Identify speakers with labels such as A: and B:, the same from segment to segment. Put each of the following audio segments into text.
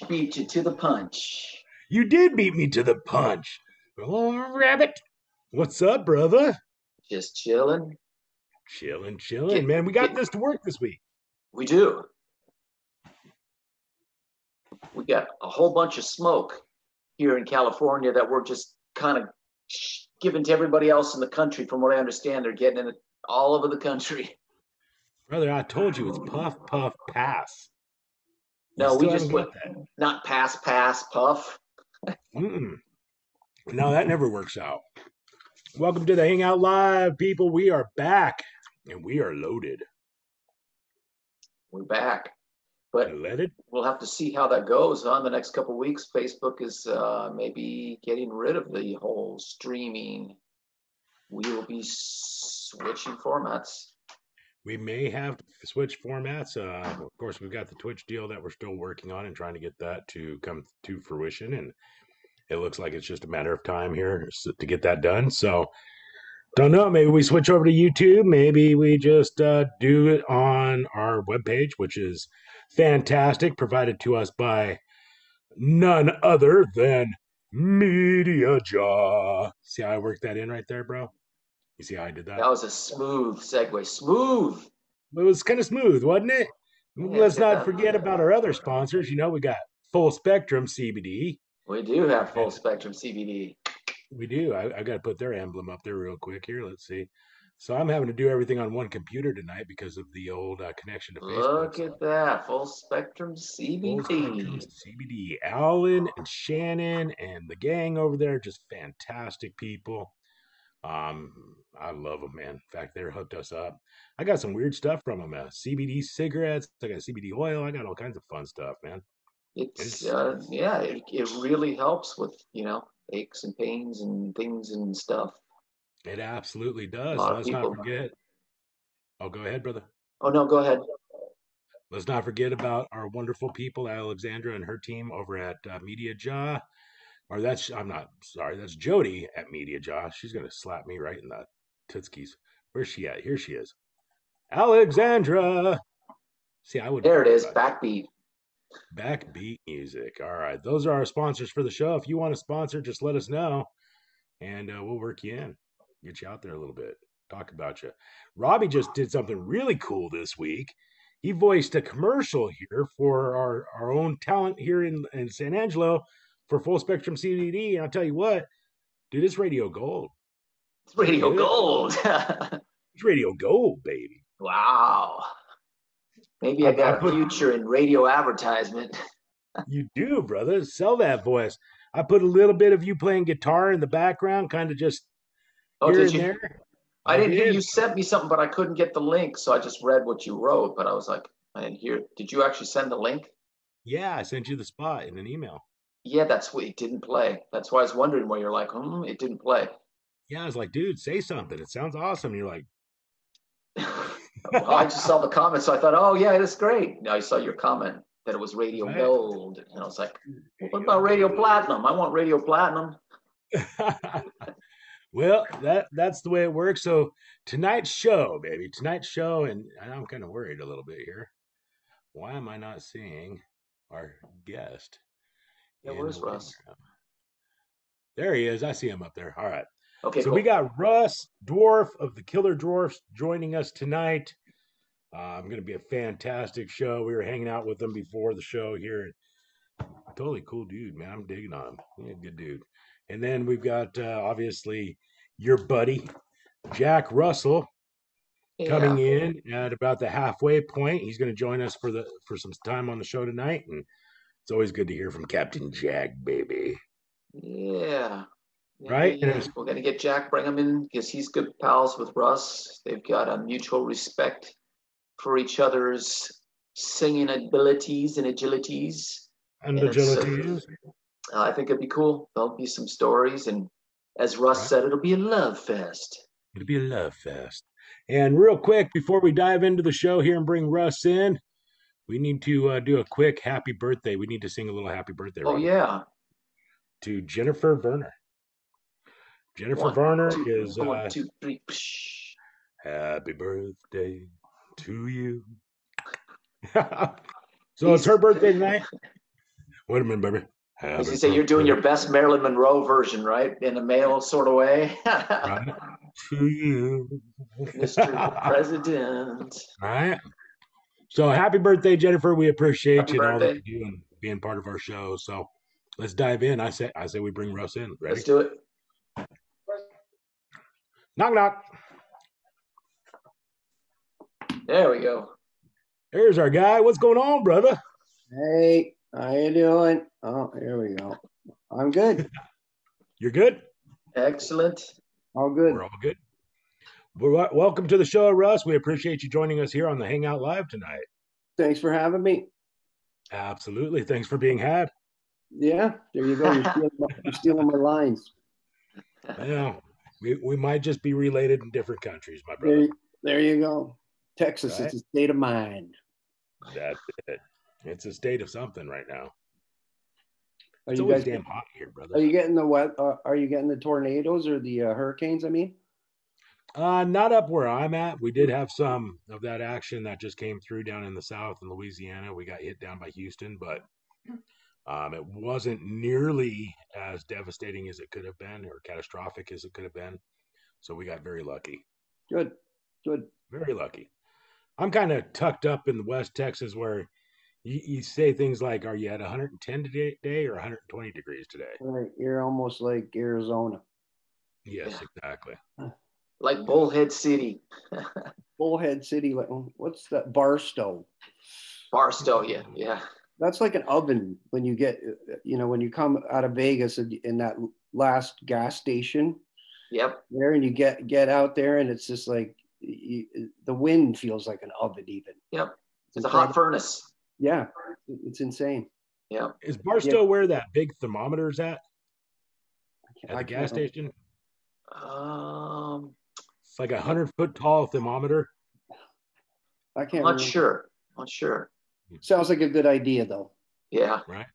A: Beat you to the punch.
B: You did beat me to the punch. Oh, rabbit. What's up, brother?
A: Just chilling.
B: Chilling. Man, we got this to work this week.
A: We do. We got a whole bunch of smoke here in California that we're just kind of giving to everybody else in the country. From what I understand, they're getting it all over the country.
B: Brother, I told you it's puff, puff, pass.
A: No, we just put not pass, puff.
B: No, that never works out. Welcome to the Hangout Live, people. We are back, and we are loaded.
A: We're back. But we'll have to see how that goes on the next couple of weeks. Facebook is maybe getting rid of the whole streaming. We will be switching formats.
B: We may have to switch formats. Of course, we've got the Twitch deal that we're still working on and trying to get that to come to fruition. And it looks like it's just a matter of time here to get that done. So, don't know. Maybe we switch over to YouTube. Maybe we just do it on our webpage, which is fantastic, provided to us by none other than Media Jaw. See how I worked that in right there, bro? You see how I did that?
A: That was a smooth segue. Smooth.
B: It was kind of smooth, wasn't it? Yeah, let's not forget about our other sponsors. You know, we got Full Spectrum CBD.
A: We do have Full Spectrum CBD.
B: We do. I got to put their emblem up there real quick here. Let's see. So I'm having to do everything on one computer tonight because of the old connection to Facebook.
A: Look at that. Full Spectrum CBD. Full Spectrum
B: CBD. Alan and Shannon and the gang over there, just fantastic people. I love them, man. In fact, they're hooked us up. I got some weird stuff from them. CBD cigarettes. I got CBD oil. I got all kinds of fun stuff, man.
A: It really helps with, aches and pains and things and stuff.
B: It absolutely does. Let's not forget. Oh, go ahead, brother.
A: Oh, no, go ahead.
B: Let's not forget about our wonderful people, Alexandra and her team over at Media Jaw. That's Jody at Media Jaw. She's going to slap me right in the tootskies. Where's she at? Here she is. Alexandra. See, I would.
A: There it is. Backbeat.
B: Backbeat music. All right. Those are our sponsors for the show. If you want to sponsor, just let us know. And we'll work you in. Get you out there a little bit. Talk about you. Robbie just did something really cool this week. He voiced a commercial here for our own talent here in San Angelo for Full Spectrum CBD. And I'll tell you what, dude, it's radio gold.
A: It's radio gold.
B: It's radio gold, baby.
A: Wow. Maybe I got a future in radio advertisement.
B: You do, brother. Sell that voice. I put a little bit of you playing guitar in the background, kind of just here and there.
A: I didn't hear you sent me something, but I couldn't get the link, so I just read what you wrote. But I was like, I didn't hear. Did you actually send the link?
B: Yeah, I sent you the spot in an email.
A: Yeah, that's what it didn't play. That's why I was wondering why you're like, it didn't play.
B: Yeah, I was like, dude, say something. It sounds awesome. And you're like,
A: well, I just saw the comment, so I thought, oh yeah, that's great. Now I saw your comment that it was radio gold, and I was like, what about radio platinum? I want radio platinum.
B: Well, that's the way it works. So tonight's show, baby, and I'm kind of worried a little bit here. Why am I not seeing our guest?
A: Yeah, where's Russ?
B: There he is. I see him up there. All right.
A: Okay,
B: So
A: cool.
B: we got Russ Dwarf of the Killer Dwarfs joining us tonight. Going to be a fantastic show. We were hanging out with him before the show here. Totally cool dude, man. I'm digging on him. Yeah, good dude. And then we've got obviously your buddy Jack Russell coming
A: Yeah.
B: in at about the halfway point. He's going to join us for some time on the show tonight, and it's always good to hear from Captain Jack, baby.
A: Yeah.
B: Right? And
A: We're gonna get Jack, bring him in because he's good pals with Russ. They've got a mutual respect for each other's singing abilities and agilities,
B: and
A: and it's.
B: agilities.
A: I think it'd be cool. There'll be some stories, and as Russ
B: Right?
A: said, it'll be a love fest.
B: It'll be a love fest. And real quick, before we dive into the show here and bring Russ in, we need to do a quick happy birthday. We need to sing a little happy birthday,
A: Oh
B: Robin,
A: yeah.
B: to Jennifer Werner. Jennifer
A: One,
B: Werner
A: two,
B: is
A: one, two, three. Psh.
B: happy birthday to you. So it's
A: He's,
B: her birthday tonight. Wait a minute, baby.
A: as
B: Happy
A: you say, you're doing
B: birthday,
A: your best Marilyn Monroe version, right? In a male sort of way.
B: right? To you.
A: Mr. President.
B: All right. So happy birthday, Jennifer. We appreciate
A: Happy
B: you and all that
A: birthday.
B: you do and being part of our show. So let's dive in. I say we bring Russ in. Ready?
A: Let's do it.
B: Knock knock.
A: There we go.
B: There's our guy. What's going on, brother?
C: Hey, how you doing? Oh, here we go. I'm good.
B: You're good?
A: Excellent.
C: All good.
B: We're all good. Welcome to the show, Russ. We appreciate you joining us here on the Hangout Live tonight.
C: Thanks for having me.
B: Absolutely. Thanks for being had.
C: Yeah, there you go. You're stealing my lines.
B: Well, we might just be related in different countries, my brother.
C: There you go. Texas,
B: Right?
C: It's a state of mind.
B: That's it. It's a state of something right now.
C: Are
B: It's
C: you
B: always
C: guys
B: damn hot here, brother.
C: Are you getting the what? Are you getting the tornadoes or the hurricanes? I mean,
B: Not up where I'm at. We did have some of that action that just came through down in the south in Louisiana. We got hit down by Houston, but it wasn't nearly as devastating as it could have been or catastrophic as it could have been. So we got very lucky.
C: good.
B: Very lucky. I'm kind of tucked up in West Texas where you say things like, are you at 110 today or 120 degrees today?
C: Right, you're almost like Arizona.
B: Yes,
A: Yeah.
B: exactly.
A: Like Bullhead City.
C: Bullhead City. What's that? Barstow.
A: Barstow, yeah. Yeah.
C: That's like an oven when you get, when you come out of Vegas in that last gas station.
A: Yep.
C: There, and you get out there, and it's just like the wind feels like an oven even.
A: Yep. It's a hot furnace.
C: Yeah, it's insane.
A: Yeah.
B: Is Barstow where that big thermometer's at the gas station? It's like 100-foot tall thermometer.
C: I can't.
A: I'm not sure.
C: Sounds like a good idea though.
A: Yeah.
B: Right.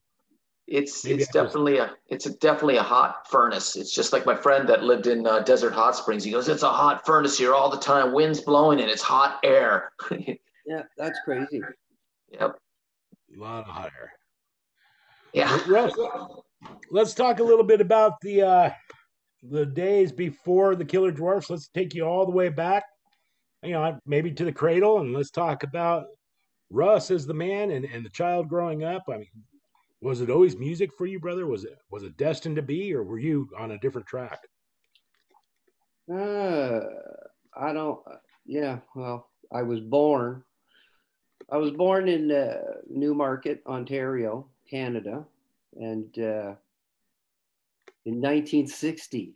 A: It's definitely a hot furnace. It's just like my friend that lived in Desert Hot Springs. He goes, it's a hot furnace here all the time. Wind's blowing and it's hot air.
C: Yeah, that's crazy.
A: Yep.
B: A lot of hot air.
A: Yeah.
B: Russ, let's talk a little bit about the days before the Killer Dwarfs. Let's take you all the way back, maybe to the cradle, and let's talk about Russ as the man and the child growing up. I mean, was it always music for you, brother? Was it destined to be, or were you on a different track?
C: I don't. Yeah. Well, I was born in Newmarket, Ontario, Canada, and in 1960,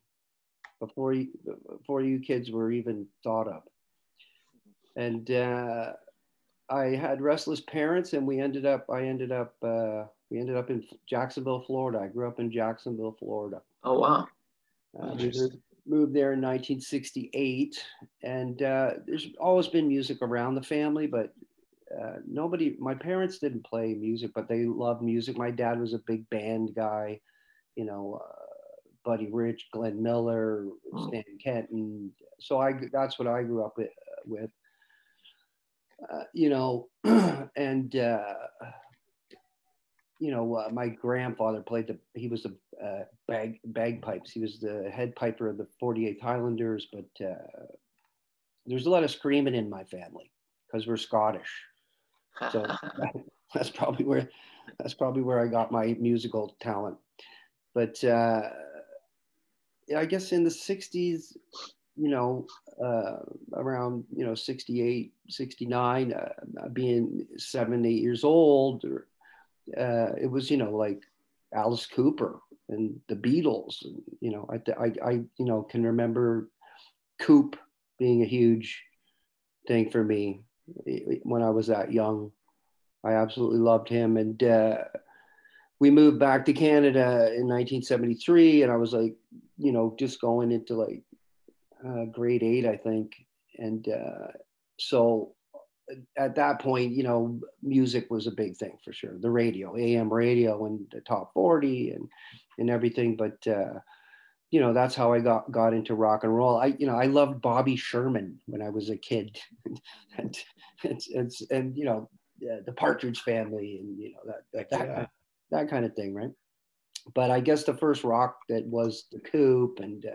C: before you kids were even thought of, and I had restless parents, and we ended up in Jacksonville, Florida. I grew up in Jacksonville, Florida.
A: Oh wow.
C: We moved there in 1968, and there's always been music around the family, but my parents didn't play music, but they loved music. My dad was a big band guy, Buddy Rich, Glenn Miller, Stan Kenton. So that's what I grew up with. And my grandfather played he was the bagpipes. He was the head piper of the 48th Highlanders, but there's a lot of screaming in my family because we're Scottish. So that's probably where I got my musical talent. But I guess in the 60s, around 68, 69, being 7, 8 years old, it was like Alice Cooper and the Beatles. And, I can remember Coop being a huge thing for me when I was that young. I absolutely loved him. And we moved back to Canada in 1973, and I was like, just going into like grade 8, I think. And so at that point, music was a big thing for sure. The radio, AM radio, and the top 40 and everything. But that's how I got into rock and roll. I loved Bobby Sherman when I was a kid, and the Partridge Family, and that kind of thing, right? But I guess the first rock that was the Coop and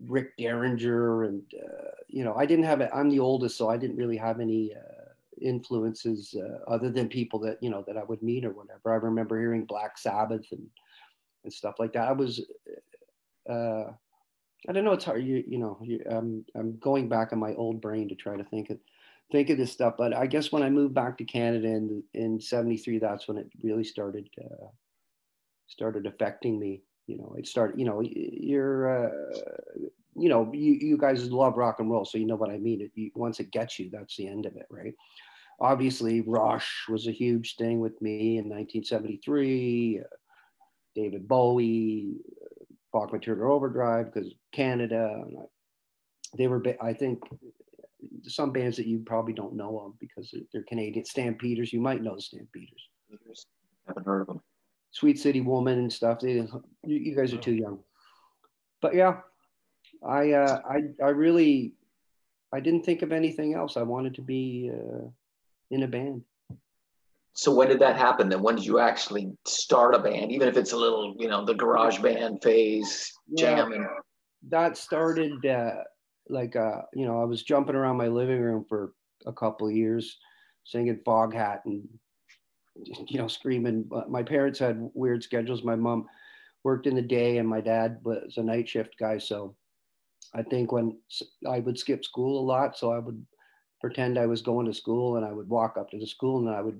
C: Rick Derringer, and I didn't have it. I'm the oldest, so I didn't really have any influences other than people that that I would meet or whatever. I remember hearing Black Sabbath and stuff like that. I was I don't know. It's hard. I'm going back in my old brain to try to think of this stuff. But I guess when I moved back to Canada in '73, that's when it really started affecting me. It started. You guys love rock and roll, so you know what I mean. Once it gets you, that's the end of it, right? Obviously, Rush was a huge thing with me in 1973. David Bowie, Bachman Turner Overdrive, because Canada. They were, I think, some bands that you probably don't know of because they're Canadian. Stampeders, you might know the Stampeders.
A: Haven't heard of them.
C: Sweet City Woman and stuff. You guys are too young. But yeah, I really, I didn't think of anything else. I wanted to be in a band.
A: So when did that happen then? When did you actually start a band, even if it's a little, the garage band phase, jamming?
C: That started I was jumping around my living room for a couple of years, singing Foghat and, screaming. My parents had weird schedules. My mom worked in the day and my dad was a night shift guy. So I think when I would skip school a lot, so I would pretend I was going to school and I would walk up to the school and I would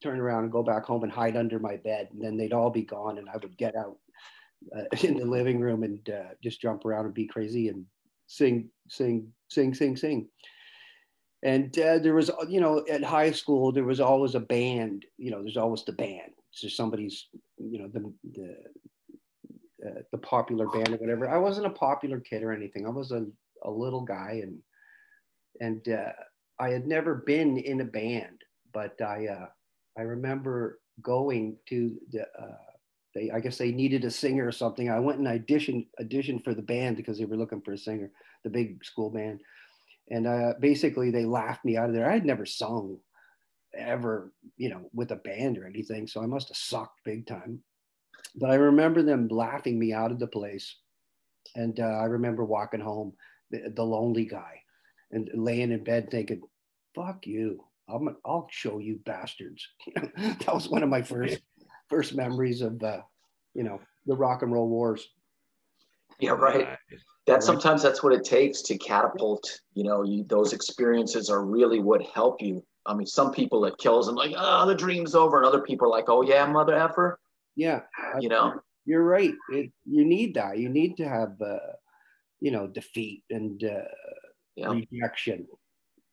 C: turn around and go back home and hide under my bed, and then they'd all be gone and I would get out in the living room and just jump around and be crazy and sing. And there was, at high school, there was always a band, there's always the band. So somebody's, the popular band or whatever. I wasn't a popular kid or anything. I was a little guy, and I had never been in a band, but I remember going to I guess they needed a singer or something. I went and auditioned for the band because they were looking for a singer, the big school band. And basically they laughed me out of there. I had never sung ever, with a band or anything. So I must have sucked big time. But I remember them laughing me out of the place. And I remember walking home, the lonely guy, and laying in bed thinking, fuck you. I'll show you bastards. That was one of my first memories of the rock and roll wars.
A: Yeah, right. Sometimes that's what it takes to catapult. Those experiences are really what help you. I mean, some people it kills them, like, oh, the dream's over, and other people are like, oh yeah, mother effer.
C: Yeah, you're right. You need that. You need to have defeat and rejection.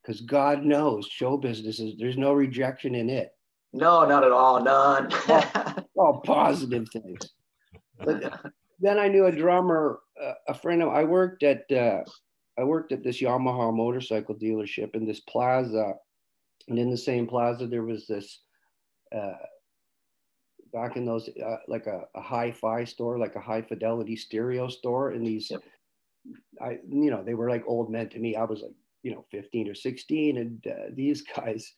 C: Because God knows show business there's no rejection in it.
A: No, not at all. None.
C: all positive things. But then I knew a drummer, a friend of I worked at this Yamaha motorcycle dealership in this plaza. And in the same plaza, there was this, back in those, like a hi-fi store, like a high fidelity stereo store. And these, they were like old men to me. I was like, 15 or 16. And these guys,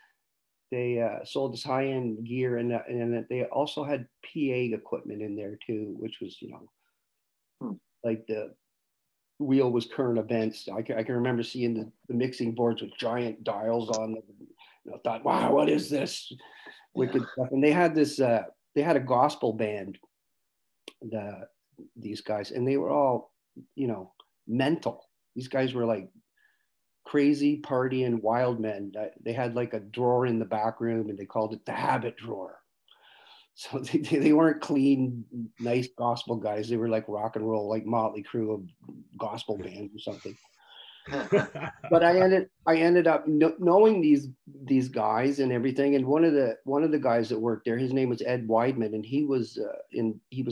C: sold this high-end gear, and they also had PA equipment in there too, which was, like the wheel was current events. I can remember seeing the mixing boards with giant dials on them. I thought, wow, what is this wicked stuff? And they had they had a gospel band, these guys, and they were all, mental. These guys were like crazy partying wild men. They had like a drawer in the back room, and they called it the habit drawer. So they weren't clean, nice gospel guys. They were like rock and roll, like Motley Crue of gospel band or something. But I ended up knowing these guys and everything. And one of the guys that worked there, his name was Ed Weidman, and he was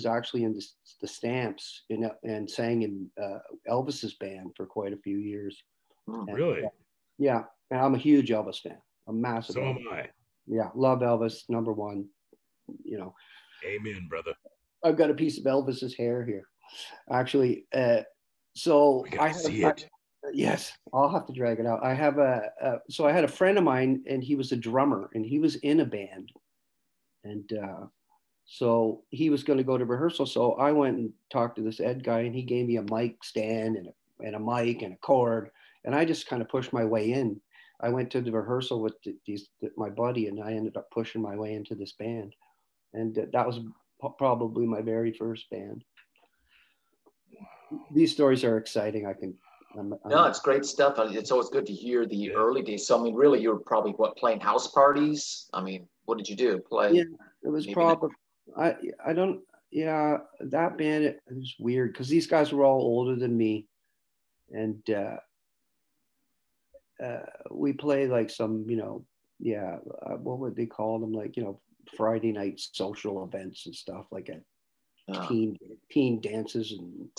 C: actually in the Stamps and sang in Elvis's band for quite a few years.
B: Really?
C: Yeah, and I'm a huge Elvis fan. I'm massive.
B: So am I.
C: Yeah, love Elvis, number one.
B: Amen, brother.
C: I've got a piece of Elvis's hair here, actually. So
B: I see it.
C: Yes, I'll have to drag it out. I have so I had a friend of mine, and he was a drummer, and he was in a band, and so he was going to go to rehearsal. So I went and talked to this Ed guy, and he gave me a mic stand and a mic and a cord, and I just kind of pushed my way in. I went to the rehearsal with my buddy, and I ended up pushing my way into this band, and that was probably my very first band. These stories are exciting.
A: No, it's great stuff. It's always good to hear the early days. So, I mean, really, you were probably playing house parties? I mean, what did you do? Play?
C: Yeah, it was probably, I don't, yeah, that band, it was weird because these guys were all older than me. And we played like some, what would they call them? Like, Friday night social events and stuff like a teen dances and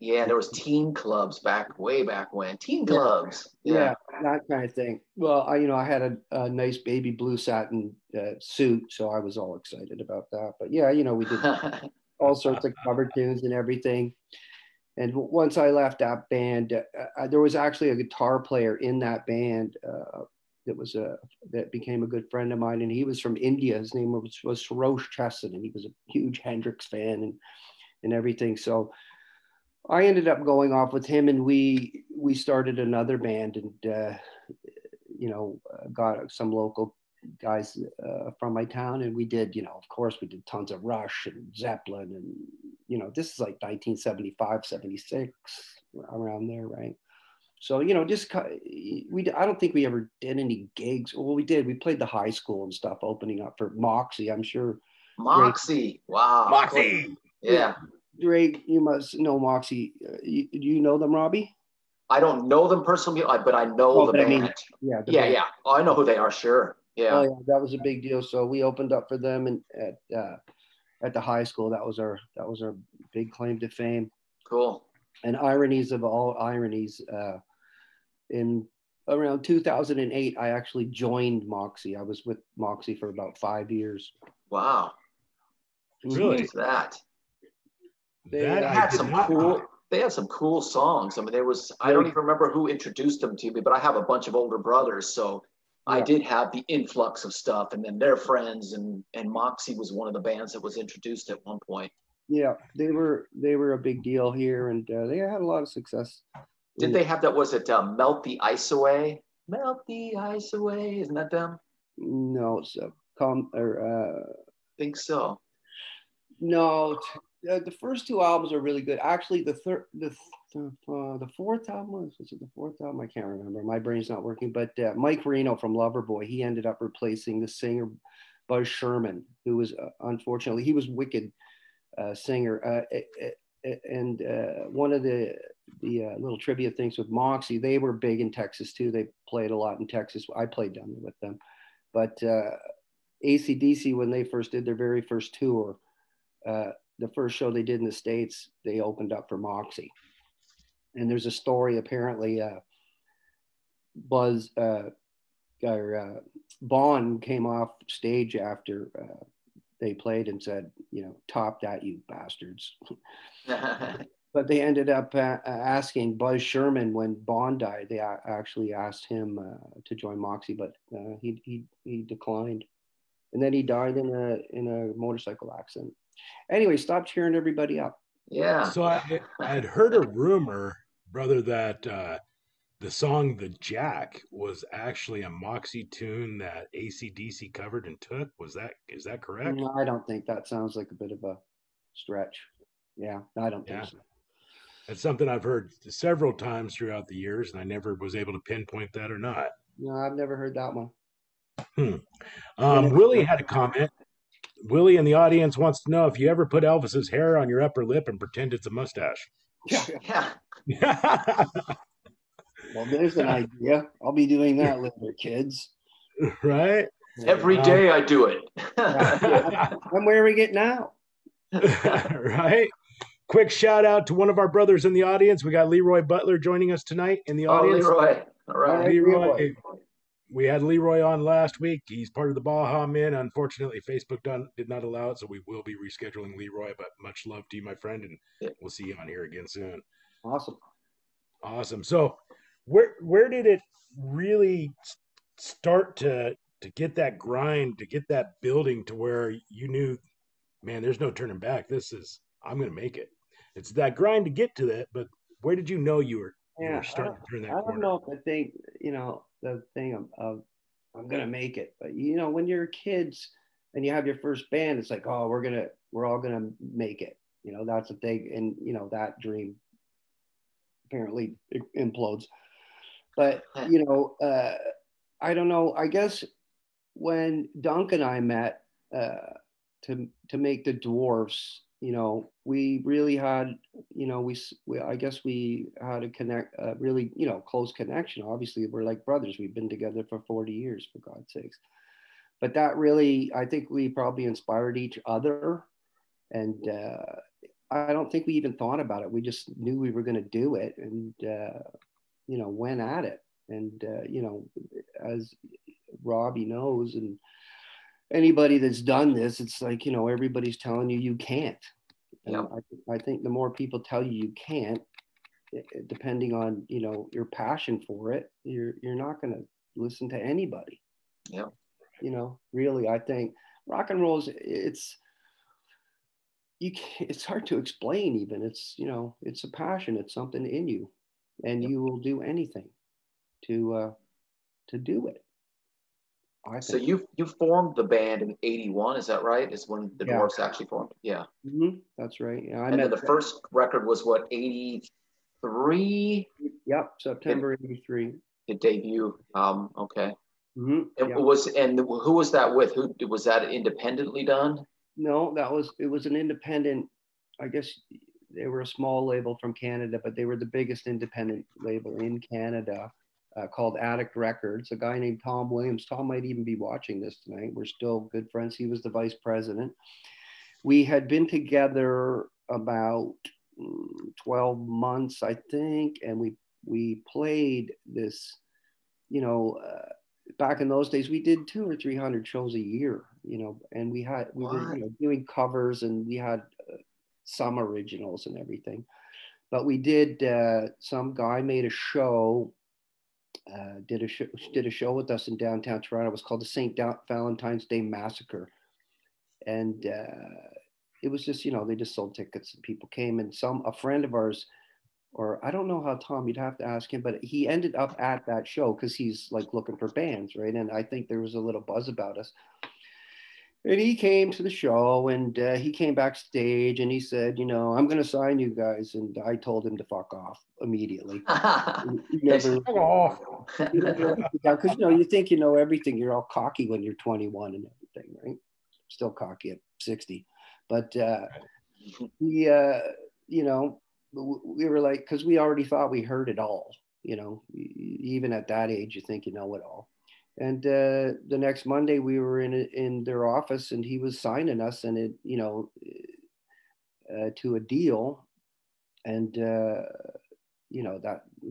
A: there was teen clubs way back when. Teen clubs.
C: Yeah, that kind of thing. Well, I had a nice baby blue satin suit, so I was all excited about that. But yeah, we did all sorts of cover tunes and everything. And once I left that band, there was actually a guitar player in that band that became a good friend of mine, and he was from India. His name was Sarosh Chesson, and he was a huge Hendrix fan and everything. So I ended up going off with him, and we started another band, and got some local guys from my town, and we did, of course, we did tons of Rush and Zeppelin, and this is like 1975, 76, around there, right? So, I don't think we ever did any gigs. Well, we did. We played the high school and stuff, opening up for Moxie, I'm sure.
A: Moxie. Wow.
B: Moxie.
A: Yeah.
C: Drake, you must know Moxie. Do you know them, Robbie?
A: I don't know them personally, but I know the band.
C: Band.
A: Yeah. Oh, I know who they are, sure. Yeah.
C: Oh, yeah, that was a big deal. So we opened up for them at the high school. That was our big claim to fame.
A: Cool.
C: And ironies of all ironies, in around 2008, I actually joined Moxie. I was with Moxie for about 5 years.
A: Wow.
B: Really?
A: Who's that?
C: They
A: had some cool songs. I mean, I don't even remember who introduced them to me, but I have a bunch of older brothers, so I did have the influx of stuff, and then their friends, and Moxie was one of the bands that was introduced at one point.
C: Yeah, they were a big deal here, and they had a lot of success.
A: Did they have that? Was it Melt the Ice Away? Melt the Ice Away, isn't that them?
C: No, it's
A: think so.
C: No, the first two albums are really good. Actually, the fourth album was it the fourth album? I can't remember. My brain's not working. But Mike Reno from Loverboy, he ended up replacing the singer Buzz Sherman, who was unfortunately, he was wicked singer. And one of the little trivia things with Moxie, they were big in Texas too. They played a lot in Texas. I played down there with them. But AC/DC, when they first did their very first tour, the first show they did in the States, they opened up for Moxie. And there's a story, apparently, Bon came off stage after they played and said, top that, you bastards. But they ended up asking Buzz Sherman when Bond died. They actually asked him to join Moxie, but he declined. And then he died in a motorcycle accident. Anyway, stop cheering everybody up.
A: Yeah.
B: So I'd heard a rumor, brother, that the song "The Jack" was actually a Moxie tune that AC/DC covered and took. Is that correct?
C: No, I don't think that sounds like a bit of a stretch. Yeah, I don't think so.
B: That's something I've heard several times throughout the years, and I never was able to pinpoint that or not.
C: No, I've never heard that one.
B: Willie had a comment. Willie in the audience wants to know if you ever put Elvis's hair on your upper lip and pretend it's a mustache.
A: Yeah.
C: Well, there's an idea. I'll be doing that later, kids.
B: Right?
A: Every day I do it.
C: I'm wearing it now.
B: Right? Quick shout out to one of our brothers in the audience. We got Leroy Butler joining us tonight in the audience.
A: Leroy. All right.
B: Leroy. We had Leroy on last week. He's part of the Baja Men. Unfortunately, Facebook did not allow it, so we will be rescheduling Leroy. But much love to you, my friend, and we'll see you on here again soon. Awesome. So, where did it really start to get that grind, to get that building to where you knew, man, there's no turning back. I'm going to make it. It's that grind to get to that, but where did you know you were starting to turn that corner?
C: I don't know if I think, the thing of I'm going to make it. But, when you're kids and you have your first band, it's like, oh, we're all going to make it. That's a thing. And, that dream apparently implodes. But, I don't know. I guess when Dunk and I met to make the Dwarfs, we really had, I guess we had a really, close connection. Obviously, we're like brothers. We've been together for 40 years, for God's sakes. But that really, I think we probably inspired each other. And I don't think we even thought about it. We just knew we were going to do it and, went at it. And, as Robbie knows, and anybody that's done this, it's like, everybody's telling you can't. And I think the more people tell you can't, depending on, your passion for it, you're not going to listen to anybody.
A: Yeah.
C: Really, I think rock and roll it's hard to explain even. It's, it's a passion. It's something in you, and you will do anything to do it.
A: So you formed the band in '81, is that right? Is when the Dwarfs actually formed? Yeah.
C: Mm-hmm. That's right. Yeah,
A: and then the first record was what, '83?
C: Yep, September '83.
A: It debut. Okay.
C: Mm-hmm.
A: Who was that with? Who was that independently done?
C: No, it was an independent. I guess they were a small label from Canada, but they were the biggest independent label in Canada. Called Addict Records, a guy named Tom Williams. Tom might even be watching this tonight. We're still good friends. He was the vice president. We had been together about 12 months, I think, and we played this, back in those days, we did 200 or 300 shows a year, and we were doing covers, and we had some originals and everything. But we did, some guy made a show, did a show with us in downtown Toronto. It was called the St. Valentine's Day Massacre. And it was just, they just sold tickets and people came, and a friend of ours, or I don't know how, Tom, you'd have to ask him, but he ended up at that show because he's like looking for bands, right? And I think there was a little buzz about us. And he came to the show, and he came backstage and he said, I'm going to sign you guys. And I told him to fuck off immediately. Because, you think you know everything. You're all cocky when you're 21 and everything, right? Still cocky at 60. But we were like, because we already thought we heard it all, even at that age, you think you know it all. And the next Monday we were in their office, and he was signing us, and it, to a deal. And,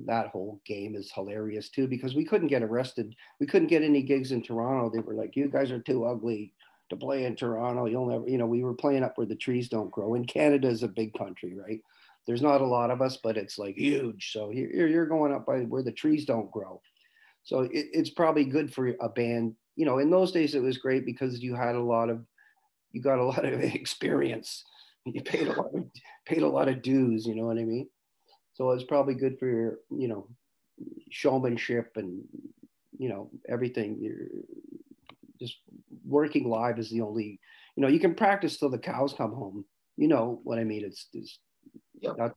C: that whole game is hilarious too, because we couldn't get arrested. We couldn't get any gigs in Toronto. They were like, you guys are too ugly to play in Toronto. You'll never, we were playing up where the trees don't grow. And Canada is a big country, right? there's not a lot of us, but it's like huge. So you're going up by where the trees don't grow. So it's probably good for a band. You know, in those days it was great because you got a lot of experience. You paid a lot of dues. You know what I mean? So it's probably good for your, you know, showmanship and, you know, everything. You're just working live is the only, you know, you can practice till the cows come home. You know what I mean? It's
A: Yep.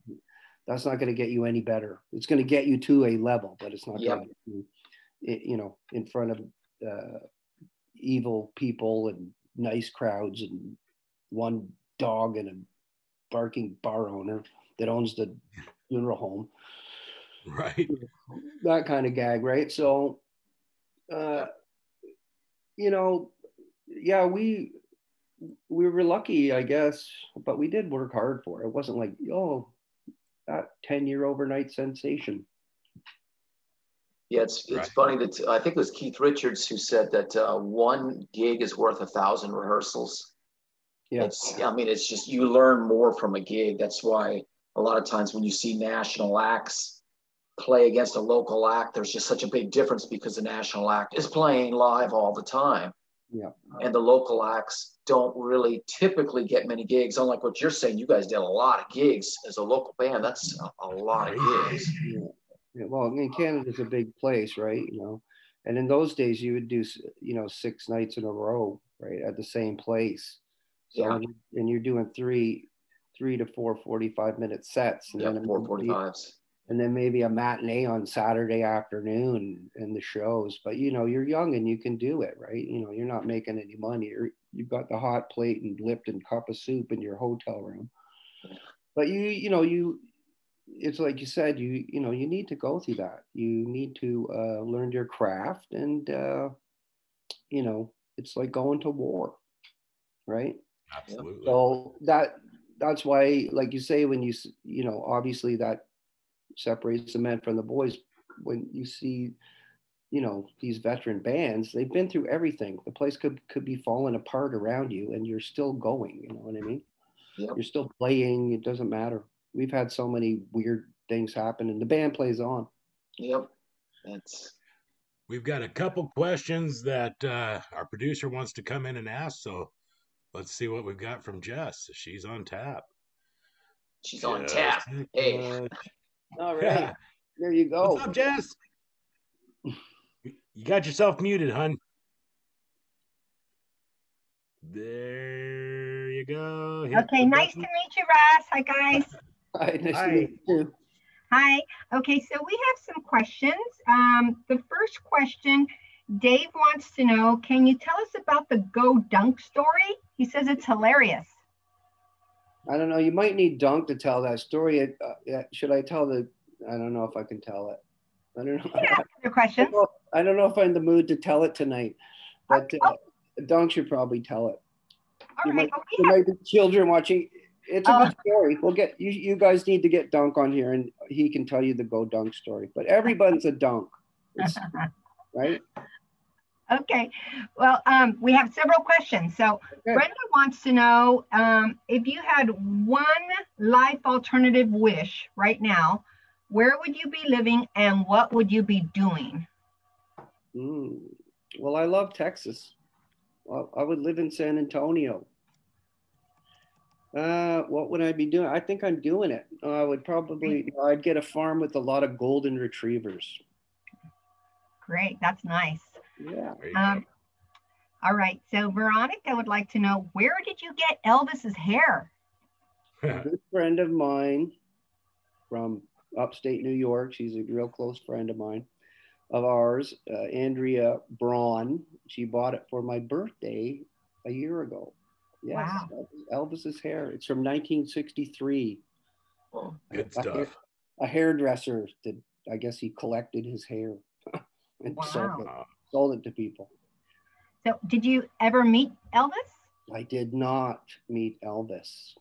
C: that's not going to get you any better. It's going to get you to a level, but it's not
A: Yep.
C: going to get you, you know, in front of evil people and nice crowds and one dog and a barking bar owner that owns the funeral home.
B: Right.
C: That kind of gag, right? So, you know, yeah, we were lucky, I guess, but we did work hard for it. It wasn't like, oh, that 10-year overnight sensation.
A: Yeah, it's funny that I think it was Keith Richards who said that one gig is worth 1,000 rehearsals. Yeah. It's just, you learn more from a gig. That's why a lot of times when you see national acts play against a local act, there's just such a big difference because the national act is playing live all the time.
C: Yeah.
A: And the local acts don't really typically get many gigs. Unlike what you're saying, you guys did a lot of gigs as a local band. That's a lot of gigs.
C: Yeah. Yeah, well, I mean, Canada's a big place, right? You know, and in those days you would do, you know, 6 nights in a row, right, at the same place. So,
A: yeah.
C: And you're doing three to 4 45-minute sets, and then
A: 4:45s,
C: and then maybe a matinee on Saturday afternoon and the shows. But you know, you're young and you can do it, right? You know, you're not making any money. You've got the hot plate and Lipton cup of soup in your hotel room. But you know, it's like you said, you know, you need to go through that. You need to learn your craft, and you know, it's like going to war, right?
B: Absolutely.
C: So that's why, like you say, when you know, obviously that separates the men from the boys. When you see, you know, these veteran bands, they've been through everything. The place could be falling apart around you, and you're still going. You know what I mean?
A: Yep.
C: You're still playing. It doesn't matter. We've had so many weird things happen, and the band plays on.
A: Yep.
B: We've got a couple questions that our producer wants to come in and ask, so let's see what we've got from Jess. She's on tap.
A: She's on tap. Hey.
C: All right. There you go.
B: What's up, Jess? You got yourself muted, hun. There you go.
D: Okay, nice to meet you, Russ. Hi, guys.
C: Hi, nice to meet you.
D: Hi. Okay, so we have some questions. The first question, Dave wants to know, can you tell us about the Go Dunk story? He says it's hilarious.
C: I don't know. You might need Dunk to tell that story. Should I tell I don't know if I can tell it. I don't know.
D: Yeah, other questions.
C: I don't know if I'm in the mood to tell it tonight, but Dunk should probably tell it.
D: All right.
C: There might be children watching. It's a good story. We'll get you guys need to get Dunk on here, and he can tell you the Go Dunk story. But everybody's a Dunk, right?
D: Okay. Well, we have several questions. So Brenda wants to know if you had one life alternative wish right now, where would you be living and what would you be doing?
C: Well, I love Texas. Well, I would live in San Antonio. What would I be doing? I think I'm doing it. I would probably, I'd get a farm with a lot of golden retrievers.
D: Great. That's nice.
C: Yeah.
D: All right. So Veronica would like to know, where did you get Elvis's hair?
C: A good friend of mine from upstate New York. She's a real close friend of ours, Andrea Braun. She bought it for my birthday a year ago. Yes, wow. Elvis's hair. It's from 1963.
B: Good stuff.
C: A hairdresser that I guess he collected his hair and sold it to people.
D: So did you ever meet Elvis?
C: I did not meet Elvis.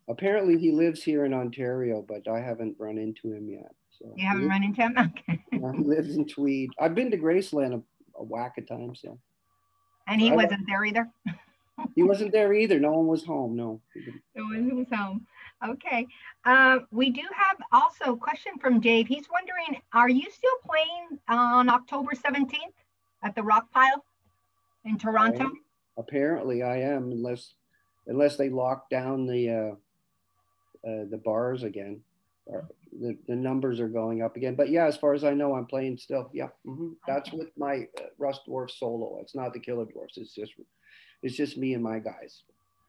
C: Apparently he lives here in Ontario, but I haven't run into him yet. So
D: you haven't run into him? Okay.
C: He lives in Tweed. I've been to Graceland a whack of times. So.
D: And he wasn't there either?
C: He wasn't there either. No one was home. No.
D: No one was home. Okay. We do have also a question from Dave. He's wondering, are you still playing on October 17th at the Rock Pile in Toronto?
C: Apparently I am, unless they lock down the bars again. The numbers are going up again. But yeah, as far as I know, I'm playing still. Yeah, that's with my Russ Dwarf solo. It's not the Killer Dwarfs. It's just me and my guys.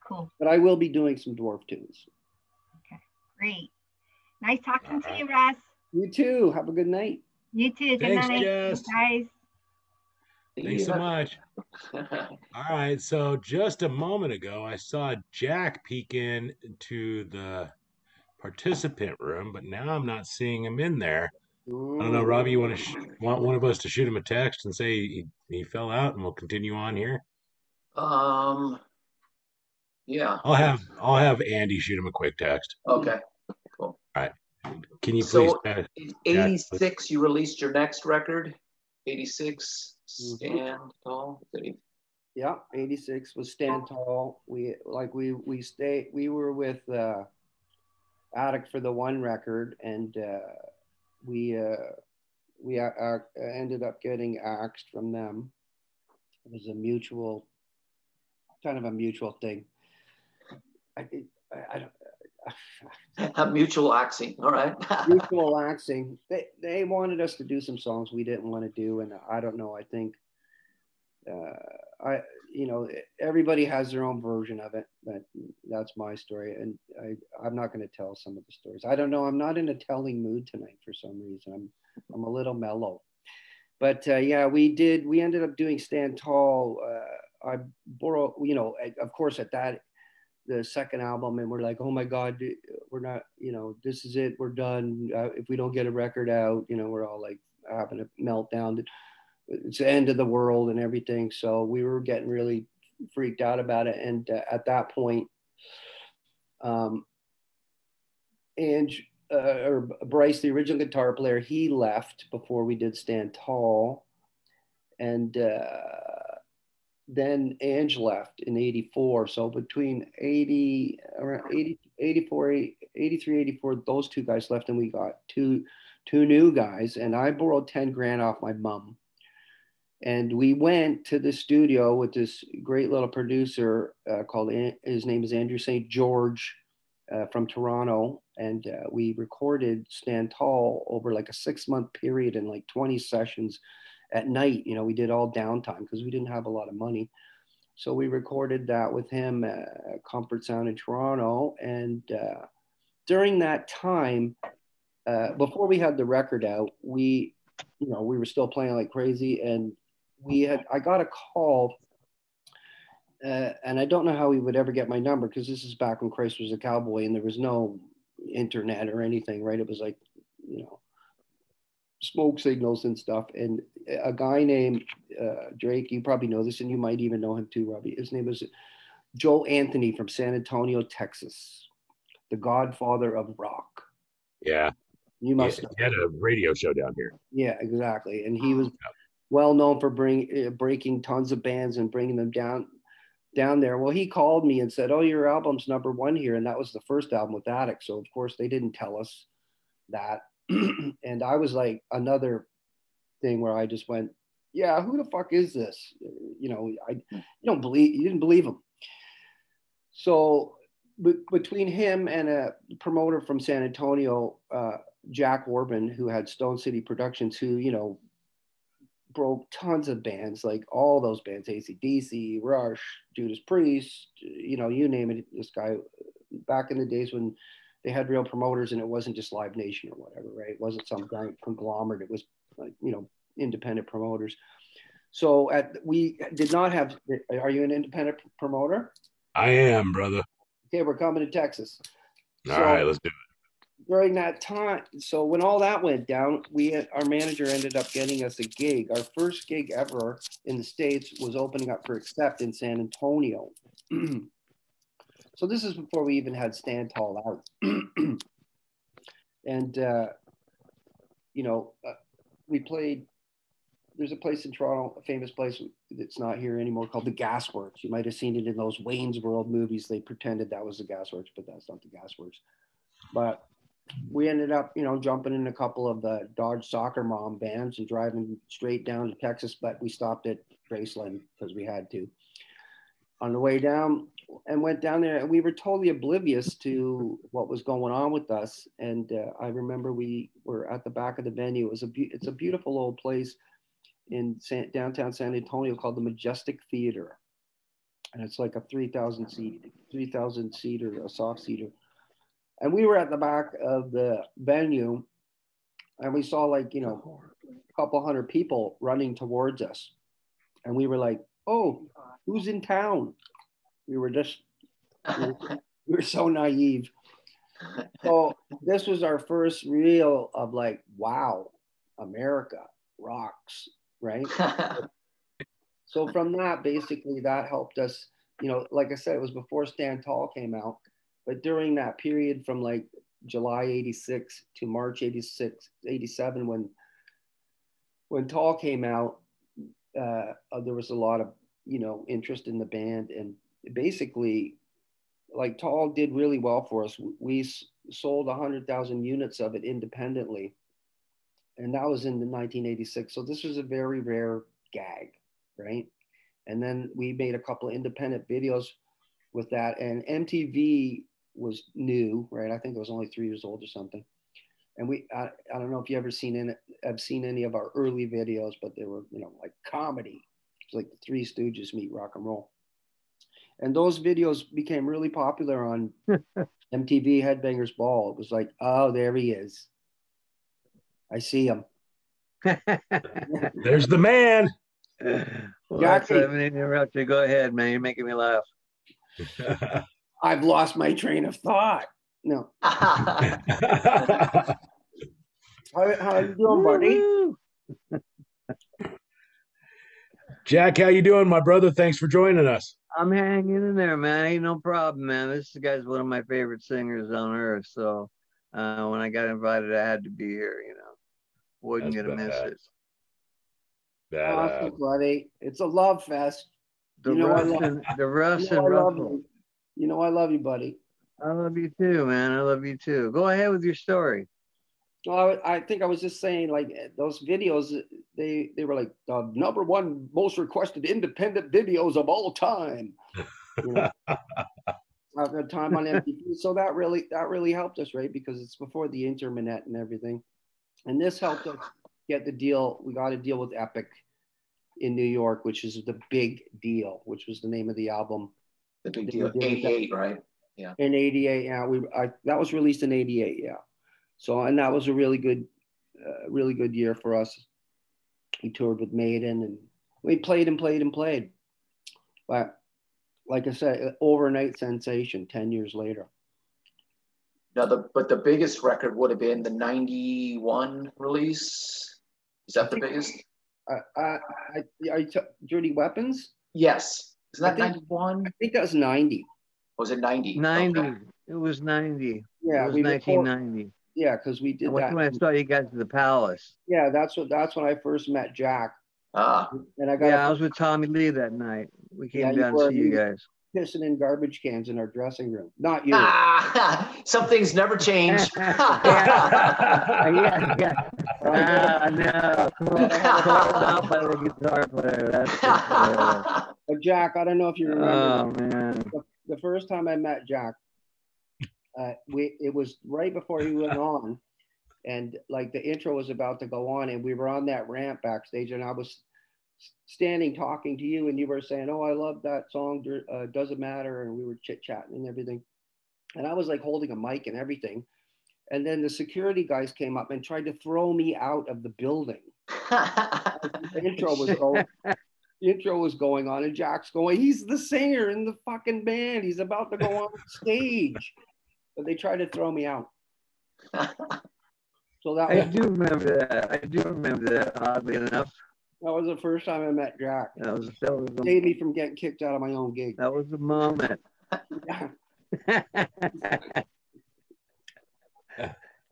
D: Cool.
C: But I will be doing some dwarf tunes.
D: Okay, great. Nice talking to you, Russ.
C: You too. Have a good night.
D: You too. Good night, guys.
B: Thanks so much. All right. So just a moment ago, I saw Jack peek in to the participant room, but now I'm not seeing him in there. I don't know, Robbie, you want one of us to shoot him a text and say he fell out, and we'll continue on here?
A: Yeah.
B: I'll have Andy shoot him a quick text.
A: Okay. Cool.
B: All right. Can you please?
A: So, 86, you released your next record. 86, Stand Tall.
C: Yeah, 86 was Stand Tall. We were with Attic for the one record, and we ended up getting axed from them. It was kind of a mutual thing. I don't.
A: Mutual axing. All right.
C: Mutual axing. They wanted us to do some songs we didn't want to do, and I don't know. I think everybody has their own version of it, but that's my story, and I'm not going to tell some of the stories. I don't know. I'm not in a telling mood tonight for some reason. I'm a little mellow, but yeah, we ended up doing Stand Tall. I borrowed, of course, at the second album, and we're like, oh my God, we're not, this is it, we're done. If we don't get a record out, we're all like having a meltdown. It's the end of the world and everything. So we were getting really freaked out about it. And at that point, Bryce, the original guitar player, he left before we did Stand Tall. And then Ange left in 84. So between 83, 84, those two guys left, and we got two new guys. And I borrowed 10 grand off my mom. And we went to the studio with this great little producer his name is Andrew St. George from Toronto. And we recorded Stand Tall over like a 6-month period and like 20 sessions at night. We did all downtime because we didn't have a lot of money. So we recorded that with him at Comfort Sound in Toronto. And during that time, before we had the record out, we were still playing like crazy. And I got a call, and I don't know how he would ever get my number, because this is back when Christ was a cowboy and there was no internet or anything, right? It was like, smoke signals and stuff. And a guy named Drake, you probably know this, and you might even know him too, Robbie. His name was Joe Anthony from San Antonio, Texas, the godfather of rock.
B: Yeah.
C: You must know.
B: He had a radio show down here.
C: Yeah, exactly. And he was well known for breaking tons of bands and bringing them down there. Well, he called me and said, oh, your album's #1 here. And that was the first album with Attic. So of course they didn't tell us that. And I was like, another thing where I just went, yeah, who the fuck is this? You didn't believe him. So between him and a promoter from San Antonio, Jack Orban, who had Stone City Productions, who, broke tons of bands, like all those bands, AC/DC, Rush, Judas Priest, you name it. This guy, back in the days when they had real promoters and it wasn't just Live Nation or whatever, right? It wasn't some conglomerate. It was like, independent promoters. So we did not have, are you an independent promoter?
B: I am, brother.
C: Okay, we're coming to Texas.
B: All right, let's do it.
C: During that time, so when all that went down, our manager ended up getting us a gig. Our first gig ever in the States was opening up for Accept in San Antonio. So this is before we even had Stand Tall out. And, we played there's a place in Toronto, a famous place that's not here anymore called the Gasworks. You might have seen it in those Wayne's World movies. They pretended that was the Gasworks, but that's not the Gasworks. But we ended up, you know, jumping in a couple of the Dodge Soccer Mom vans and driving straight down to Texas, but we stopped at Graceland because we had to on the way down, and went down there, and we were totally oblivious to what was going on with us. And I remember we were at the back of the venue. It's a beautiful old place in downtown San Antonio called the Majestic Theater, and it's like a 3,000 seater, a soft seater. And we were at the back of the venue, and we saw, like, you know, a couple hundred people running towards us, and we were like, "Oh, who's in town?" We were just, we were so naive. So this was our first reel of like, wow, America rocks, right? So from that, basically, that helped us, you know, like I said, it was before Stand Tall came out, but during that period from like July 86 to March 87, when Tall came out, there was a lot of, you know, interest in the band. And basically, like, Tall did really well for us. We sold 100,000 units of it independently, and that was in the 1986. So this was a very rare gag, right? And then we made a couple of independent videos with that, and MTV was new, right? I think it was only 3 years old or something. And I don't know if you ever have seen any of our early videos, but they were, you know, like comedy. It's like the Three Stooges meet rock and roll. And those videos became really popular on MTV Headbangers Ball. It was like, oh, there he is. I see him.
B: There's the man.
E: Well, that's, I mean, interrupt you. Go ahead, man. You're making me laugh.
C: I've lost my train of thought. No. How you doing, buddy?
B: Jack, how you doing, my brother? Thanks for joining us.
E: I'm hanging in there, man. Ain't no problem, man. This guy's one of my favorite singers on earth. So when I got invited, I had to be here, you know. Wasn't going to miss it.
C: Awesome, buddy. It's a love fest.
E: The Russ and Russell.
C: You know I love you, buddy.
E: I love you too, man. I love you too. Go ahead with your story.
C: Well, I think I was just saying, like, those videos, they were like the #1 most requested independent videos of all time. You know, at the time on MTV. So that really helped us, right? Because it's before the internet and everything. And this helped us get the deal. We got a deal with Epic in New York, which is the Big Deal, which was the name of the album.
A: The Big Deal, 88, right? Yeah.
C: In 88, yeah. That was released in 88, yeah. So, and that was a really good year for us. We toured with Maiden, and we played and played and played. But like I said, overnight sensation 10 years later.
A: Now, but the biggest record would have been the 91 release. Is that the biggest?
C: Dirty Weapons?
A: Yes. Isn't that 91?
C: I think that was 90.
A: Was it 90?
E: 90.
A: Okay.
E: It was 90.
C: Yeah,
E: it was 1990.
C: Yeah, because we did that.
E: When I saw you guys at the Palace.
C: Yeah, that's when I first met Jack.
E: And I was with Tommy Lee that night. We came down to see you guys.
C: Pissing in garbage cans in our dressing room. Not you.
A: Some things never change.
E: No. By the guitar player.
C: But Jack, I don't know if you remember.
E: Oh, man.
C: The first time I met Jack, it was right before he went on, and like the intro was about to go on, and we were on that ramp backstage, and I was standing talking to you, and you were saying, "Oh, I love that song, Doesn't Matter," and we were chit-chatting and everything, and I was like holding a mic and everything, and then the security guys came up and tried to throw me out of the building. The intro was going on, and Jack's going, "He's the singer in the fucking band. He's about to go on stage." But they tried to throw me out. So
E: I do remember that, oddly enough.
C: That was the first time I met Jack.
E: That was
C: saved me from getting kicked out of my own gig.
E: That was the moment.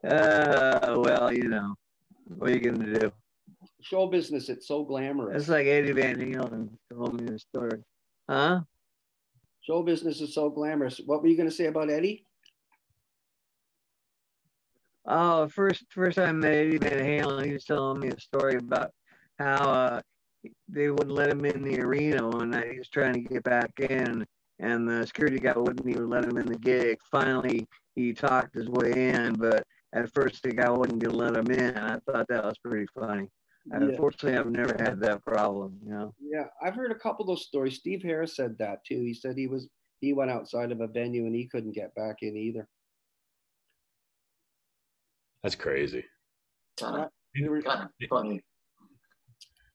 E: Well, you know, what are you going to do?
C: Show business, it's so glamorous.
E: It's like Eddie Van Halen told me the story. Huh?
C: Show business is so glamorous. What were you going to say about Eddie?
E: Oh, first time I met Eddie Van Halen, he was telling me a story about how they wouldn't let him in the arena one night. He was trying to get back in, and the security guy wouldn't even let him in the gig. Finally, he talked his way in, but at first the guy wasn't going to let him in. I thought that was pretty funny.
C: Yeah.
E: Unfortunately, I've never had that problem, you know.
C: Yeah, I've heard a couple of those stories. Steve Harris said that too. He said he went outside of a venue and he couldn't get back in either.
B: That's crazy.
A: Kind of funny.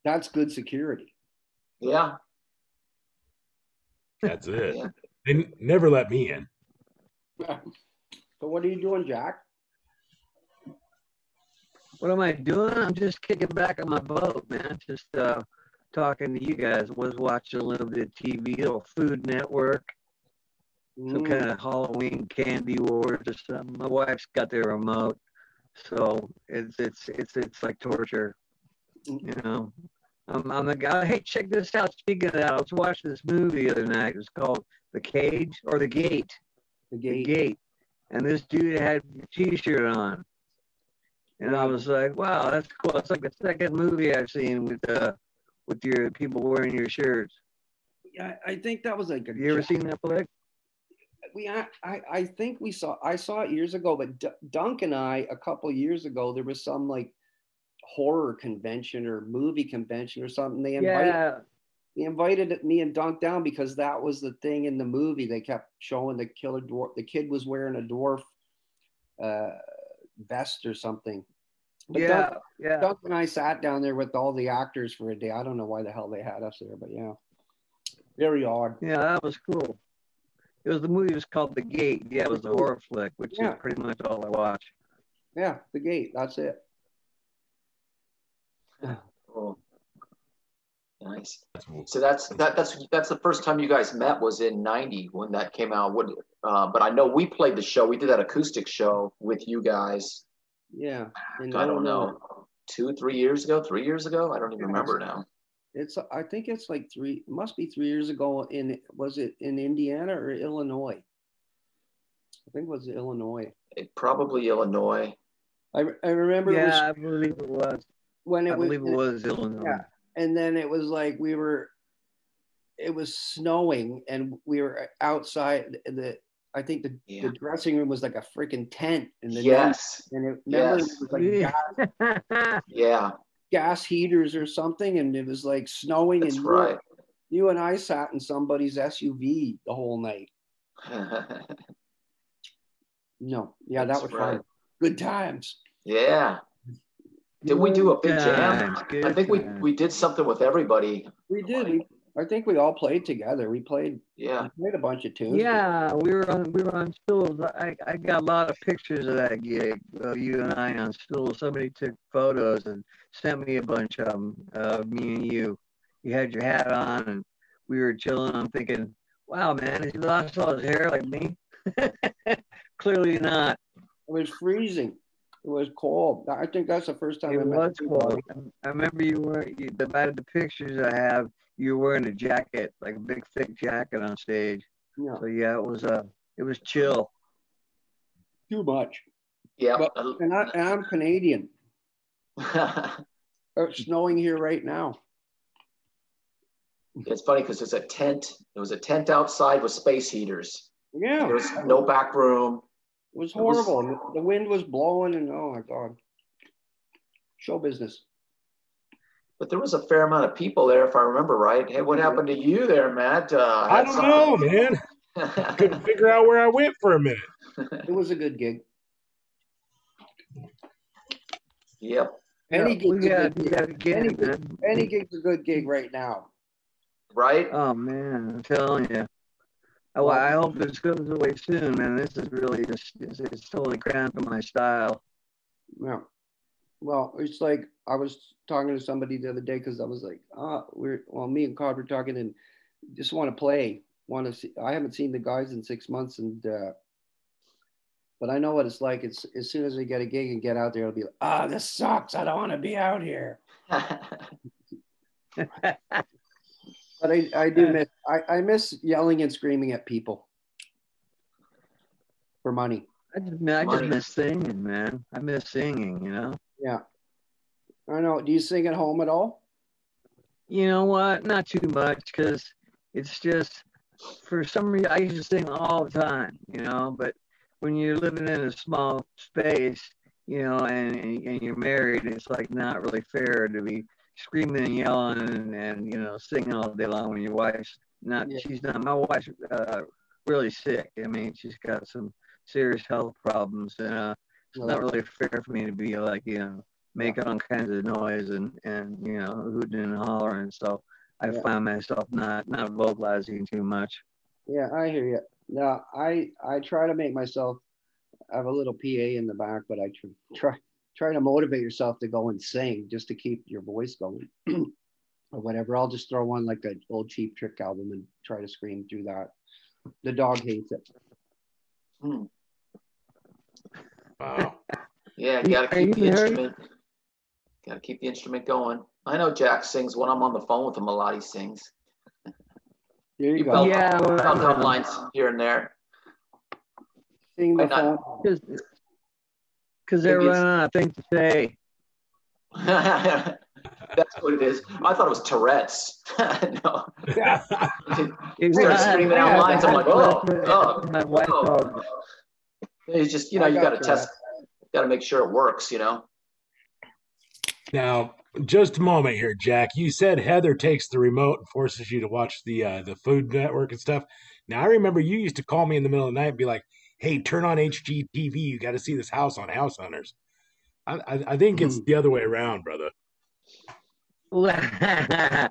C: That's good security.
A: Yeah.
B: That's it. Yeah. They never let me in.
C: So what are you doing, Jack?
E: What am I doing? I'm just kicking back on my boat, man. Just talking to you guys. Was watching a little bit of TV, little Food Network, some kind of Halloween candy wars or something. My wife's got the remote, so it's like torture, you know. I'm the guy. Hey, check this out. Speaking of that, I was watching this movie the other night. It was called The Cage or The Gate. The Gate. And this dude had a T-shirt on. And I was like, wow, that's cool. It's like the second movie I've seen with your people wearing your shirts.
C: Yeah, I think that was like a.
E: You ever seen that flick?
C: I think I saw it years ago, but Dunk and I, a couple years ago, there was some like horror convention or movie convention or something. They invited me and Dunk down because that was the thing in the movie. They kept showing the killer dwarf. The kid was wearing a dwarf vest or something. But Dunk and I sat down there with all the actors for a day. I don't know why the hell they had us there, but yeah, very odd.
E: Yeah, that was cool. The movie was called The Gate. Yeah, it was a horror flick, which is pretty much all I watch.
C: Yeah, The Gate. That's it.
A: Cool. Nice. So that's the first time you guys met was in '90 when that came out. But I know we played the show. We did that acoustic show with you guys.
C: Yeah.
A: I don't know. 3 years ago. I don't even remember now.
C: I think it's like it must be 3 years ago. Was it in Indiana or Illinois? I think it was Illinois.
A: Probably Illinois.
C: I remember.
E: Yeah, I believe it was. I believe it was Illinois.
C: Yeah. And then it was like it was snowing and we were outside I think the dressing room was like a freaking tent in the it was like gas heaters or something, and it was like snowing.
A: That's right.
C: You and I sat in somebody's SUV the whole night. No, yeah, that was fun. Good times.
A: Yeah. Did we do a big jam? I think we did something with everybody.
C: We did. I think we all played together. We played a bunch of tunes.
E: Yeah, we were on stools. I got a lot of pictures of that gig. You and I on stools. Somebody took photos and sent me a bunch of them. Me and you. You had your hat on and we were chilling. I'm thinking, wow, man, has he lost all his hair like me? Clearly not.
C: It was freezing. It was cold. I think that's the first time
E: it was cold. I remember the pictures I have, you were wearing a jacket, like a big thick jacket on stage. Yeah. So yeah, it was chill.
C: Too much.
A: Yeah.
C: And I'm Canadian. It's snowing here right now.
A: It's funny because it's a tent. It was a tent outside with space heaters.
C: Yeah.
A: There was no back room.
C: It was horrible. The wind was blowing and oh my God. Show business.
A: But there was a fair amount of people there, if I remember right. Hey, what happened to you there, Matt?
B: I don't know, man. Couldn't figure out where I went for a minute.
C: It was a good gig.
A: Yep.
C: Any gig's a good gig right now.
A: Right?
E: Oh, man, I'm telling you. Oh, I hope this goes away soon, man. This is really it's totally cramping my style.
C: Yeah. Well, it's like I was talking to somebody the other day because I was like, me and Cod were talking and just want to play. Want to see? I haven't seen the guys in 6 months, and but I know what it's like. It's as soon as we get a gig and get out there, it'll be like, this sucks. I don't want to be out here. But I do miss I miss yelling and screaming at people for money.
E: I just miss singing, man. I miss singing, you know.
C: Yeah, I know. Do you sing at home at all?
E: You know what? Not too much, because it's just, for some reason, I used to sing all the time, you know. But when you're living in a small space, you know, and you're married, it's like not really fair to be screaming and yelling and you know, singing all day long when your wife's not. Yeah. She's not. My wife's really sick. I mean, she's got some serious health problems, and it's not really fair for me to be like, you know, making all kinds of noise and you know, hooting and hollering. So I find myself not vocalizing too much.
C: Yeah, I hear you. No, I try to make myself have a little PA in the back, but I try to motivate yourself to go and sing just to keep your voice going or whatever. I'll just throw on like an old Cheap Trick album and try to scream through that. The dog hates it.
A: Wow. Yeah, you gotta keep the instrument. Gotta keep the instrument going. I know Jack sings when I'm on the phone with him. A lot he sings.
C: There you go.
A: Yeah, felt lines here and there.
C: Sing the phone.
E: Because they're running out of things to say.
A: That's what it is. I thought it was Tourette's. No.
C: Yeah.
A: He started screaming out lines. I'm like, oh. It's just, you know, you got to test, got to make sure it works, you know.
B: Now, just a moment here, Jack. You said Heather takes the remote and forces you to watch the Food Network and stuff. Now, I remember you used to call me in the middle of the night and be like, hey, turn on HGTV. You got to see this house on House Hunters. I think it's the other way around, brother.
E: No, I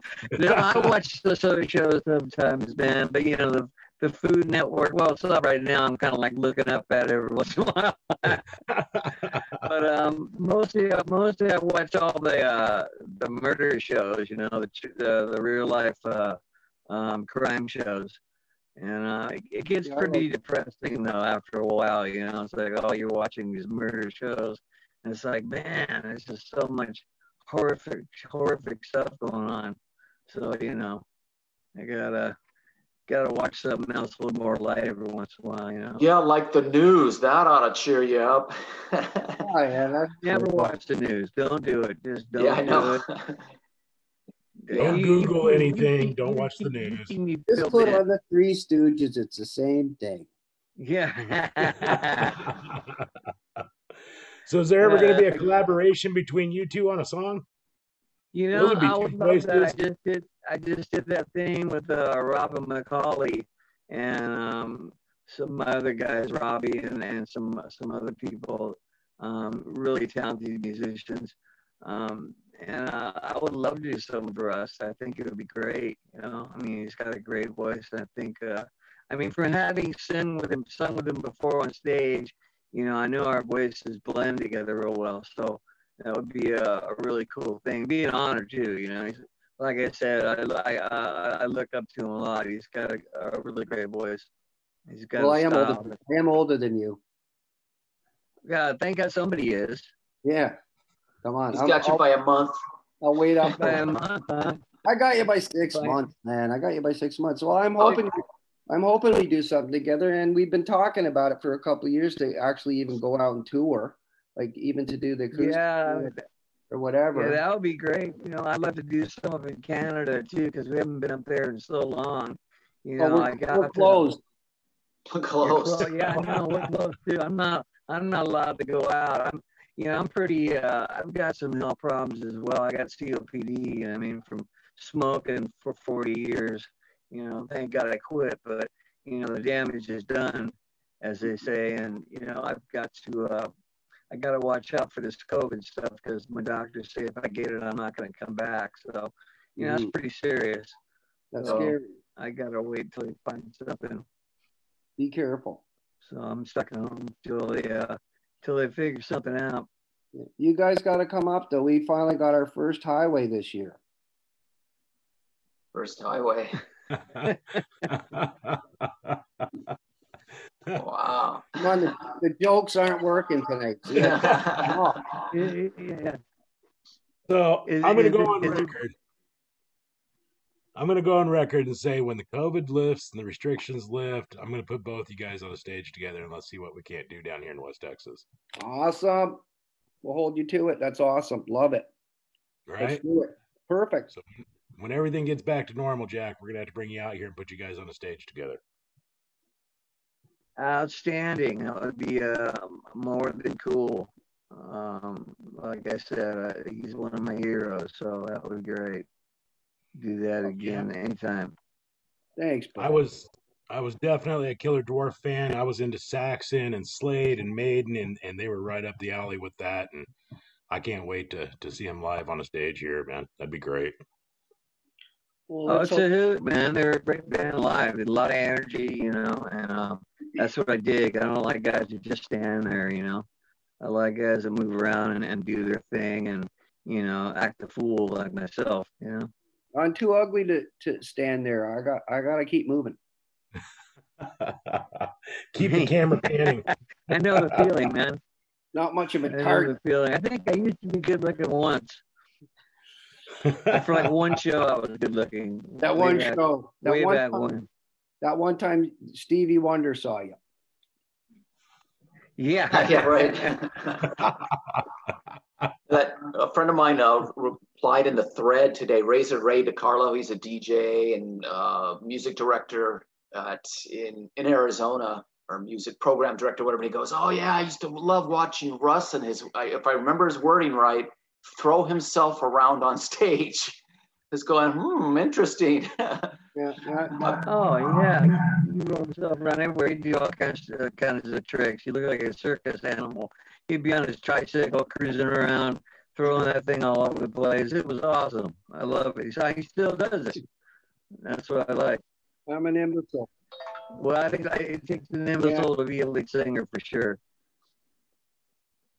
E: watch those other shows sometimes, man. But, you know, the Food Network, well, it's up right now. I'm kind of like looking up at it every once in a while. But mostly I watch all the murder shows, you know, the real life crime shows. And it gets pretty depressing, though, after a while, you know. It's like, oh, you're watching these murder shows. And it's like, man, there's just so much horrific stuff going on. So, you know, I gotta watch something else a little more light every once in a while, you know.
A: Yeah, like the news. That ought to cheer you up.
C: Oh, yeah,
E: never watch the news. Don't do it. Just don't do it.
B: Don't Google anything. Don't watch the news.
C: Just put on the Three Stooges. It's the same thing.
E: Yeah.
B: So is there ever going to be a collaboration between you two on a song?
E: You know, I would love that. I just did that thing with Robin McCauley and some other guys, Robbie and some other people, really talented musicians. And I would love to do something for Russ. I think it would be great. You know, I mean, he's got a great voice. And I think, I mean, for having sung with him before on stage, you know, I know our voices blend together real well. So that would be a really cool thing. Be an honor too. You know, like I said, I look up to him a lot. He's got a really great voice. He's got. Well,
C: I am older than you.
E: Yeah, thank God somebody is.
C: Yeah. Come on.
A: He's got you by a month.
C: I'll wait up
E: by a month. Huh?
C: I got you by 6 months, man. I got you by 6 months. Well, I'm hoping we do something together, and we've been talking about it for a couple of years to actually even go out and tour, like even to do the acoustic or whatever.
E: Yeah, that would be great. You know, I'd love to do some of it in Canada too, because we haven't been up there in so long. You know,
C: we're closed.
A: We're closed.
E: Yeah, I know we're closed too. I'm not allowed to go out. I'm pretty, I've got some health problems as well. I got COPD, I mean, from smoking for 40 years. You know, thank God I quit, but, you know, the damage is done, as they say. And, you know, I got to watch out for this COVID stuff because my doctors say if I get it, I'm not going to come back. So, you know, that's pretty serious.
C: That's scary.
E: I got to wait till they find something.
C: Be careful.
E: So I'm stuck at home till they figure something out.
C: You guys got to come up, though. We finally got our first highway this year.
A: First highway. Wow.
C: Come on, the jokes aren't working tonight.
E: Yeah.
B: So I'm going to go on record. I'm going to go on record and say when the COVID lifts and the restrictions lift, I'm going to put both you guys on a stage together and let's see what we can't do down here in West Texas.
C: Awesome. We'll hold you to it. That's awesome. Love it.
B: Right?
C: Let's do it. Perfect.
B: So when everything gets back to normal, Jack, we're going to have to bring you out here and put you guys on a stage together.
E: Outstanding. That would be more than cool. Like I said, he's one of my heroes, so that would be great. Do that again anytime.
C: Thanks, bro.
B: I was definitely a Killer Dwarf fan. I was into Saxon and Slade and Maiden, and they were right up the alley with that. And I can't wait to see them live on a stage here, man. That'd be great.
E: Well, it's a hoot, man. They're a great band live. A lot of energy, you know, and that's what I dig. I don't like guys that just stand there, you know. I like guys that move around and do their thing and, you know, act a fool like myself, you know.
C: I'm too ugly to stand there. I got to keep moving.
B: Keep the camera panning.
E: I know the feeling, man.
C: Not much of a target.
E: I know the feeling. I think I used to be good looking once. For like one show, I was good looking.
C: That one show.
E: Way back when.
C: That one time Stevie Wonder saw you.
E: Yeah.
A: Yeah, right. A friend of mine replied in the thread today, Razor Ray DiCarlo. He's a DJ and music director in Arizona, or music program director, whatever. And he goes, "Oh yeah, I used to love watching Russ and if I remember his wording right, throw himself around on stage." It's going, interesting.
C: Yeah.
E: Oh yeah, he roll himself around everywhere. He'd do all kinds of tricks. He looked like a circus animal. He'd be on his tricycle cruising around, throwing that thing all over the place. It was awesome. I love it. He still does it. That's what I like.
C: I'm an imbecile.
E: Well, I think it takes an imbecile to be a lead singer for sure.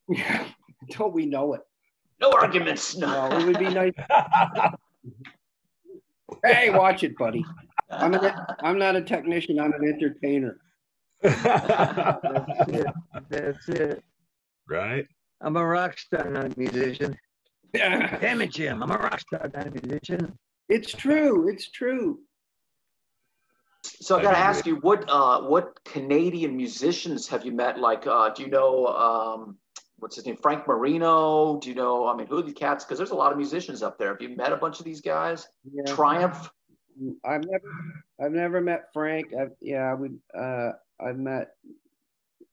C: Yeah, don't we know it?
A: No arguments.
C: No, it would be nice. Hey, watch it, buddy. I'm not a technician. I'm an entertainer.
E: That's it.
B: Right.
E: I'm a rock star, not a musician. Damn it, Jim. I'm a rock star, not a musician.
C: It's true. It's true.
A: So I got to ask you, what Canadian musicians have you met? Like, do you know, what's his name? Frank Marino? Do you know, I mean, who are the cats? Because there's a lot of musicians up there. Have you met a bunch of these guys?
C: Yeah.
A: Triumph?
C: I've never met Frank. I've met,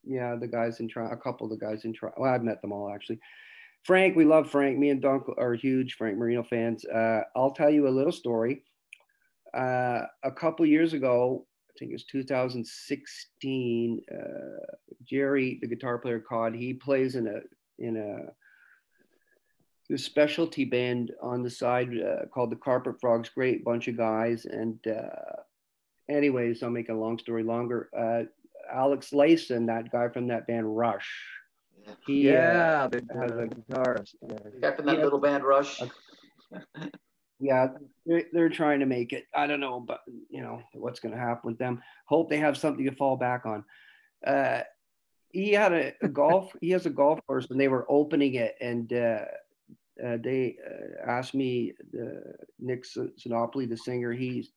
C: the guys in Triumph, a couple of the guys in Triumph. Well, I've met them all actually. Frank, we love Frank. Me and Dunk are huge Frank Marino fans. I'll tell you a little story. A couple years ago, I think it was 2016, Jerry, the guitar player, Cod, he plays in a specialty band on the side called the Carpet Frogs. Great bunch of guys. And anyways, I'll make a long story longer. Alex Layson, that guy from that band Rush. He has a guitarist.
A: Guy from that little band Rush.
C: Yeah, they're trying to make it. I don't know, but what's going to happen with them. Hope they have something to fall back on. He had he has a golf course, and they were opening it, and they asked me, Nick Sinopoli, the singer, he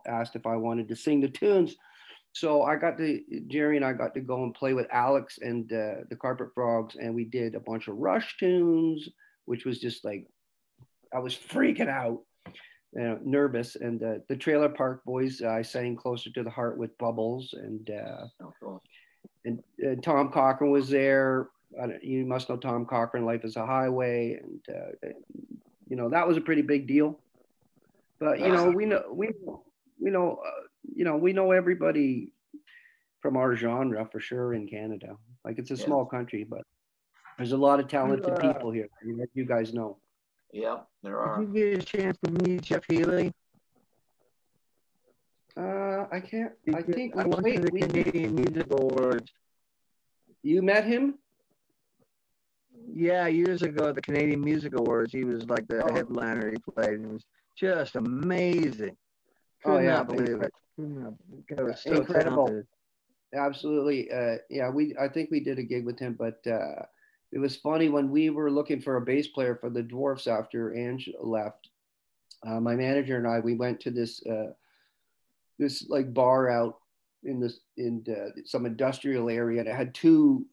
C: asked if I wanted to sing the tunes. So Jerry and I got to go and play with Alex and the Carpet Frogs, and we did a bunch of Rush tunes, which was just like, I was freaking out, nervous. And the Trailer Park Boys, I sang Closer to the Heart with Bubbles, and Tom Cochran was there. You must know Tom Cochran, Life is a Highway, and that was a pretty big deal. But we know everybody from our genre for sure in Canada. Like, it's a small country, but there's a lot of talented people here. You guys know.
A: Yeah, there are.
E: Did you get a chance to meet Jeff Healey?
C: I can't. I think
E: I went to the Canadian Music Awards.
C: You met him?
E: Yeah, years ago at the Canadian Music Awards, he was like the headliner. He played. It was just amazing. Could not believe it. It was so
C: incredible.
E: talented.
C: Absolutely. I think we did a gig with him, but it was funny when we were looking for a bass player for the Dwarfs after Ange left. My manager and I, we went to this like bar out in some industrial area, and it had two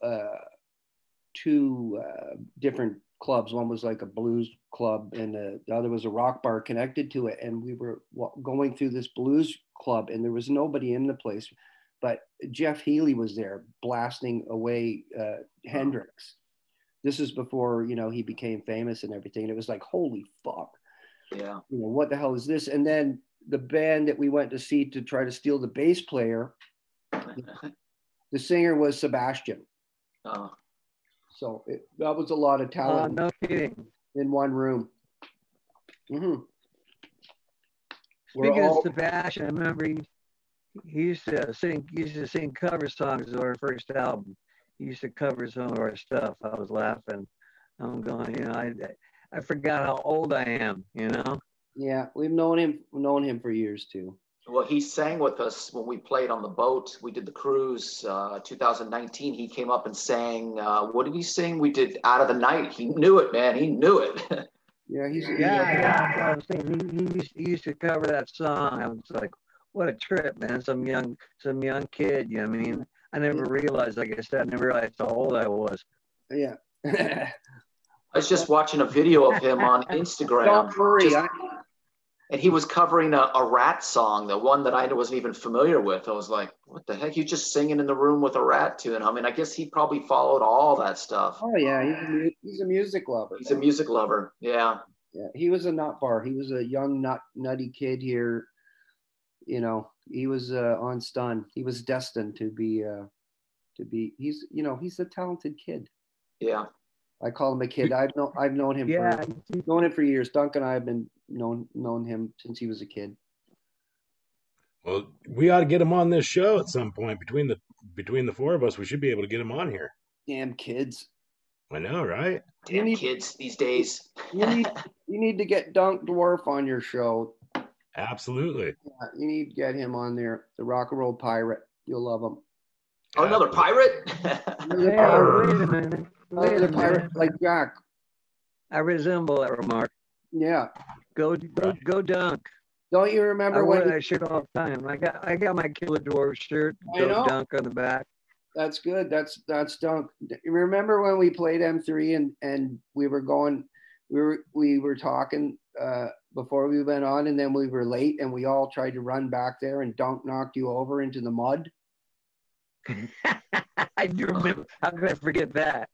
C: different clubs. One was like a blues club, and the other was a rock bar connected to it. And we were going through this blues club, and there was nobody in the place, but Jeff Healey was there blasting away Hendrix. This is before, you know, he became famous and everything. And it was like, holy fuck.
A: Yeah.
C: You know, what the hell is this? And then the band that we went to see to try to steal the bass player, the singer was Sebastian.
A: Oh.
C: So that was a lot of talent
E: no kidding.
C: In one room. Mm-hmm.
E: Speaking of Sebastian, I remember he used to sing cover songs of our first album. He used to cover some of our stuff. I was laughing. I'm going, you know, I forgot how old I am, you know?
C: Yeah, we've known him for years too.
A: Well, he sang with us when we played on the boat. We did the cruise 2019. He came up and sang. What did he sing? We did Out of the Night. He knew it, man. He knew it.
C: Yeah,
E: I was saying, he used to cover that song. I was like, what a trip, man. Some young kid, you know what I mean? I never realized, like I said, I never realized how old I was.
C: Yeah.
A: I was just watching a video of him on Instagram.
C: Don't worry.
A: And he was covering a Rat song, the one that I wasn't even familiar with. I was like, what the heck? You're just singing in the room with a Rat tune. I mean, I guess he probably followed all that stuff.
C: Oh, yeah. He's a music lover.
A: He's a music lover. Yeah.
C: Yeah. He was a nut bar. He was a young, nutty kid here. You know, he was on Stun. He was destined to be, he's a talented kid.
A: Yeah.
C: I call him a kid. I've known him for years. Duncan and I have been known him since he was a kid.
B: Well, we ought to get him on this show at some point. Between the four of us, we should be able to get him on here.
C: Damn kids.
B: I know, right?
A: Damn kids these days.
C: you need to get Dunk Dwarf on your show.
B: Absolutely.
C: Yeah, you need to get him on there. The rock and roll pirate. You'll love him.
A: Oh, another pirate?
E: Wait a minute.
C: Another pirate like Jack.
E: I resemble that remark.
C: Yeah.
E: Go Dunk.
C: Don't you remember when
E: that shit all the time? I got my Killer Dwarf shirt. Go Dunk on the back.
C: That's good. That's Dunk. You remember when we played M3 and we were talking before we went on, and then we were late and we all tried to run back there and Dunk knocked you over into the mud?
E: I do remember. How could I forget that?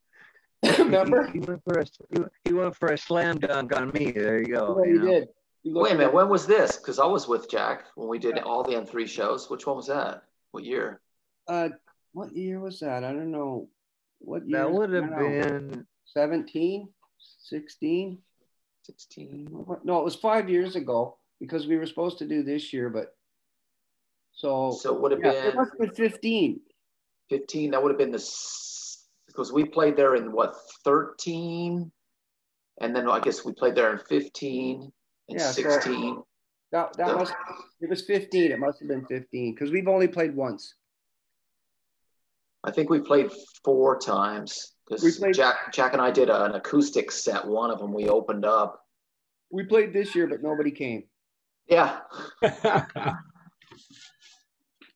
C: Remember?
E: He went for a slam dunk on me. There you go.
C: Well, he did.
A: Wait a minute. When was this? Because I was with Jack when we did all the M3 shows. Which one was that? What year?
C: What year was that? I don't know. What year?
E: That would have been
C: 17, 16.
A: 16.
C: No, it was 5 years ago because we were supposed to do this year, but so
A: it would have been.
C: It must have been 15.
A: 15. That would have been because we played there in 13, and then I guess we played there in 15 and 16.
C: So it was 15. It must have been 15 because we've only played once.
A: I think we played 4 times because Jack and I did an acoustic set. One of them we opened up.
C: We played this year, but nobody came.
A: Yeah.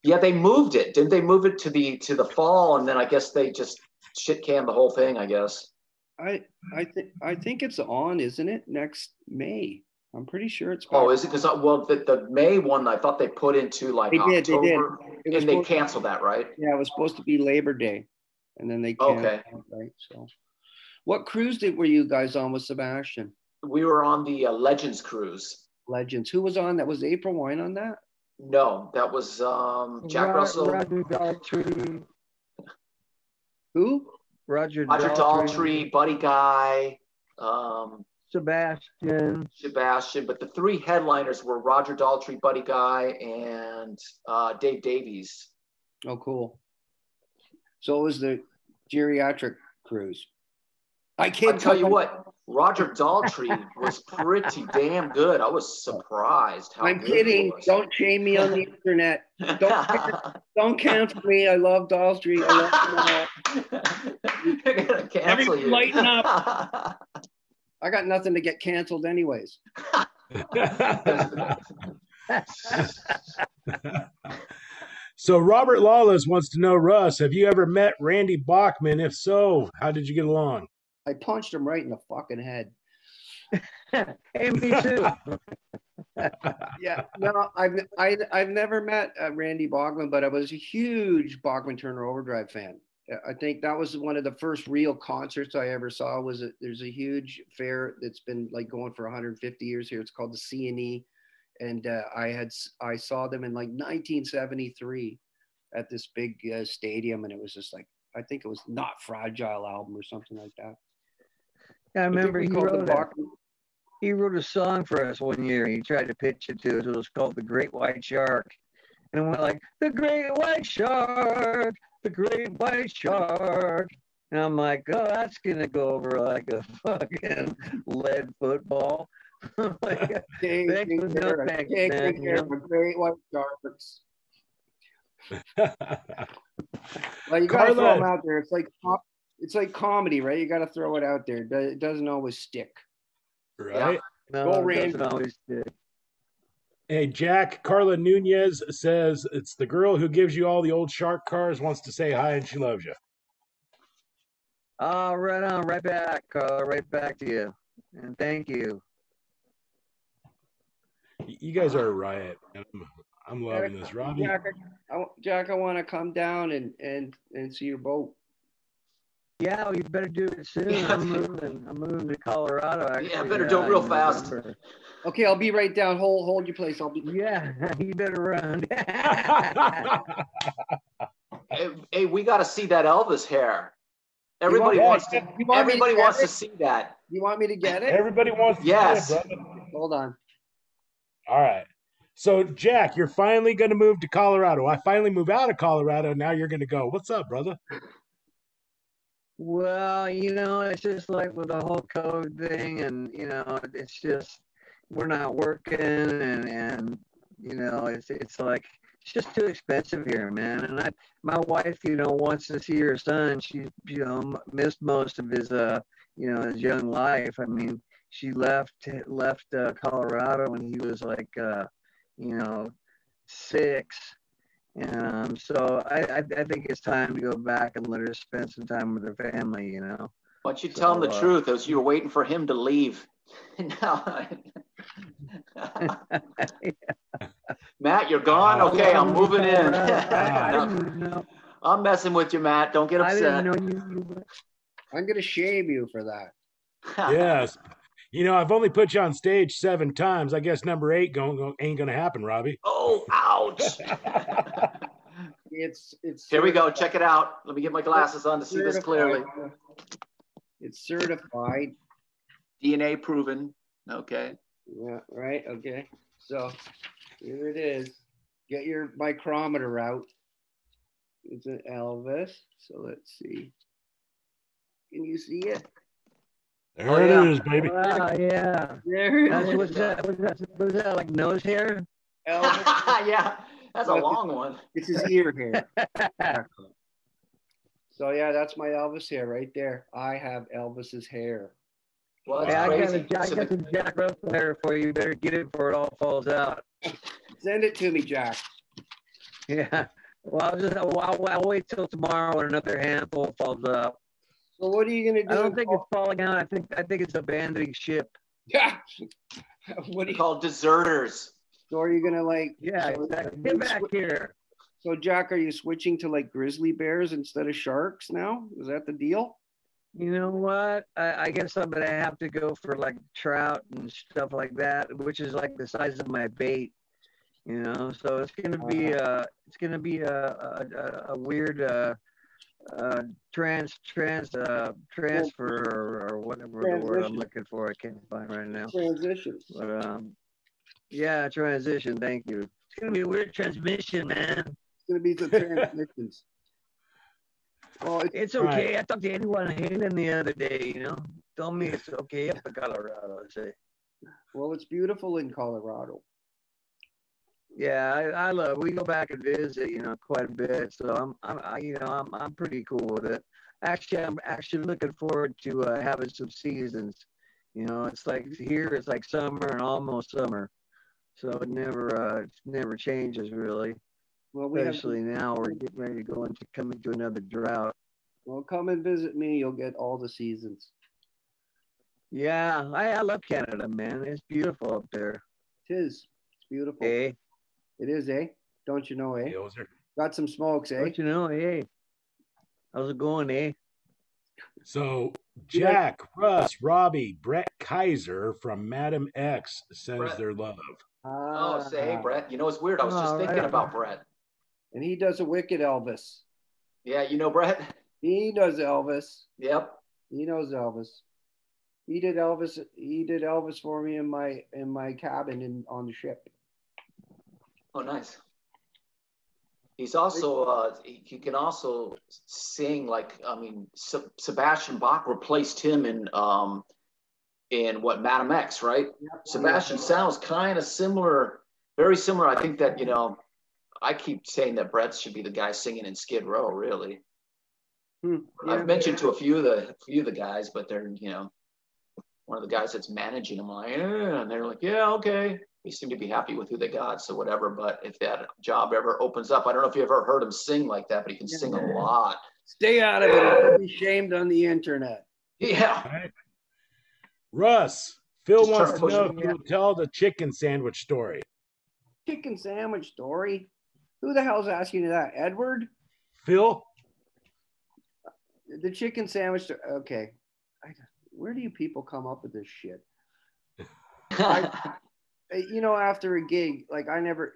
A: Yeah, they moved it. Didn't they move it to the fall? And then I guess they just shit canned the whole thing, I guess.
C: I think it's on, isn't it? Next May. I'm pretty sure it's.
A: Oh, is it? Because the May one I thought they put into like October, and they canceled that, right?
C: Yeah, it was supposed to be Labor Day, and then they canceled.
A: Okay.
C: Right. So, what cruise were you guys on with Sebastian?
A: We were on the Legends cruise.
C: Legends. Who was on that? Was April Wine on that?
A: No, that was Jack Russell.
E: Roger Daltrey.
C: Who?
E: Roger
A: Daltrey, Buddy Guy.
E: Sebastian,
A: but the 3 headliners were Roger Daltrey, Buddy Guy, and Dave Davies.
C: Oh, cool. So it was the geriatric cruise. I can't
A: tell you what, Roger Daltrey was pretty damn good. I was surprised how
C: I'm
A: good
C: kidding.
A: he was.
C: Don't shame me on the internet. Don't cancel me. I love Daltrey. I love
A: They're gonna cancel you.
C: Lighten up. I got nothing to get canceled anyways.
B: So Robert Lawless wants to know, Russ, have you ever met Randy Bachman? If so, how did you get along?
C: I punched him right in the fucking head.
E: Hey, me too.
C: Yeah, no, I've never met Randy Bachman, but I was a huge Bachman Turner Overdrive fan. I think that was one of the first real concerts I ever saw. There's a huge fair that's been like going for 150 years here. It's called the C&E, and I saw them in like 1973 at this big stadium, and it was just like, I think it was Not Fragile album or something like that.
E: I remember he wrote a song for us one year. He tried to pitch it to us. It was called The Great White Shark. And we're like, the Great White Shark, the Great White Shark. And I'm like, oh, that's going to go over like a fucking lead football. Like, thanks for no thanks, man.
C: Great White Sharks. Well, you got to throw them out there. It's like comedy, right? You got to throw it out there. It doesn't always stick.
B: Right?
E: Yeah. No, it doesn't always stick.
B: Hey, Jack, Carla Nunez says it's the girl who gives you all the old shark cars, wants to say hi and she loves you.
E: Oh, right on, right back, Carla, right back to you. And thank you.
B: You guys are a riot. I'm loving this, Robbie.
C: Jack, I want to come down and see your boat.
E: Yeah, well, you better do it soon. I'm moving to Colorado. Actually.
A: Yeah, better do it real fast.
C: Okay, I'll be right down. Hold your place. I'll be.
E: Yeah, you better run.
A: Hey, we got to see that Elvis hair. Everybody wants to see that.
C: You want me to get it?
B: Everybody wants to see it, brother.
C: Hold on.
B: All right. So, Jack, you're finally going to move to Colorado. I finally move out of Colorado. Now you're going to go. What's up, brother?
E: Well, it's just like with the whole code thing, and it's just we're not working, and it's like it's just too expensive here, man. And my wife, wants to see her son. She, missed most of his, his young life. I mean, she left Colorado when he was like, 6. And so I think it's time to go back and let her spend some time with her family, Why
A: don't you tell him the truth, as you were waiting for him to leave? Matt, you're gone? Okay, I'm moving in. I'm messing with you, Matt. Don't get upset.
C: I'm going to shame you for that.
B: Yes. I've only put you on stage 7 times. I guess number 8 ain't gonna happen, Robbie.
A: Oh, ouch!
C: It's
A: here we go. Check it out. Let me get my glasses on to see this clearly.
C: It's certified.
A: DNA proven. Okay.
C: Yeah. Right. Okay. So here it is. Get your micrometer out. It's an Elvis. So let's see. Can you see it?
B: There it is, baby.
E: Wow, yeah.
C: There it is.
E: Was that like nose hair?
A: Yeah, that's a long one.
C: It's his ear hair. So yeah, that's my Elvis hair right there. I have Elvis's hair.
A: Well,
E: I got some Jack Russell hair for you. You better get it before it all falls out.
C: Send it to me, Jack.
E: Yeah. Well, I'll wait till tomorrow when another handful falls out.
C: So what are you gonna do?
E: I don't think it's falling out. I think it's abandoning ship.
C: Yeah.
A: What do you call deserters?
C: So are you gonna like?
E: Yeah, exactly. Get back here.
C: So Jack, are you switching to like grizzly bears instead of sharks now? Is that the deal?
E: You know what? I guess I'm gonna have to go for like trout and stuff like that, which is like the size of my bait. So it's gonna be a weird transfer or whatever the word I'm looking for. I can't find right now.
C: Transition.
E: But yeah, transition. Thank you. It's gonna be a weird transmission, man.
C: It's gonna be the transmissions. Oh,
E: it's okay. I talked to anyone Hayden the other day, you know. Told me it's okay up in Colorado. I say.
C: Well, it's beautiful in Colorado.
E: Yeah, I love. We go back and visit, you know, quite a bit. So I'm pretty cool with it. Actually, I'm actually looking forward to having some seasons. You know, it's like here, it's like summer and almost summer, so it never changes really.
C: Well,
E: Especially now, we're getting ready to go into coming to another drought.
C: Well, come and visit me. You'll get all the seasons.
E: Yeah, I love Canada, man. It's beautiful up there.
C: It is. It's beautiful.
E: Eh?
C: It is, eh? Don't you know, eh? Got some smokes, eh?
E: Don't you know, eh? How's it going, eh?
B: So Jack, Russ, Robbie, Brett Kaiser from Madam X sends their love.
A: Oh, say, hey, Brett. You know, it's weird. I was just thinking about Brett.
C: And he does a wicked Elvis.
A: Yeah, you know Brett?
C: He does Elvis.
A: Yep.
C: He knows Elvis. He did Elvis for me in my cabin on the ship.
A: Oh, nice. He's also he can also sing, like, I mean, Sebastian Bach replaced him in what, Madam X, right? Yep. Sebastian sounds kind of similar, very similar. I think that, you know, I keep saying that Brett should be the guy singing in Skid Row, really. Yeah, I've mentioned to a few of the guys, but they're, you know, one of the guys that's managing them, like, yeah, and they're like, yeah, okay. They seem to be happy with who they got, so whatever. But if that job ever opens up, I don't know if you ever heard him sing like that, but he can sing a lot.
C: Stay out of it. I'll be shamed on the internet.
A: Yeah.
B: Right. Russ, Phil wants to know if you will tell the chicken sandwich story.
C: Chicken sandwich story? Who the hell's asking you that? Edward?
B: Phil?
C: The chicken sandwich. Okay. Where do you people come up with this shit? You know, after a gig, like I never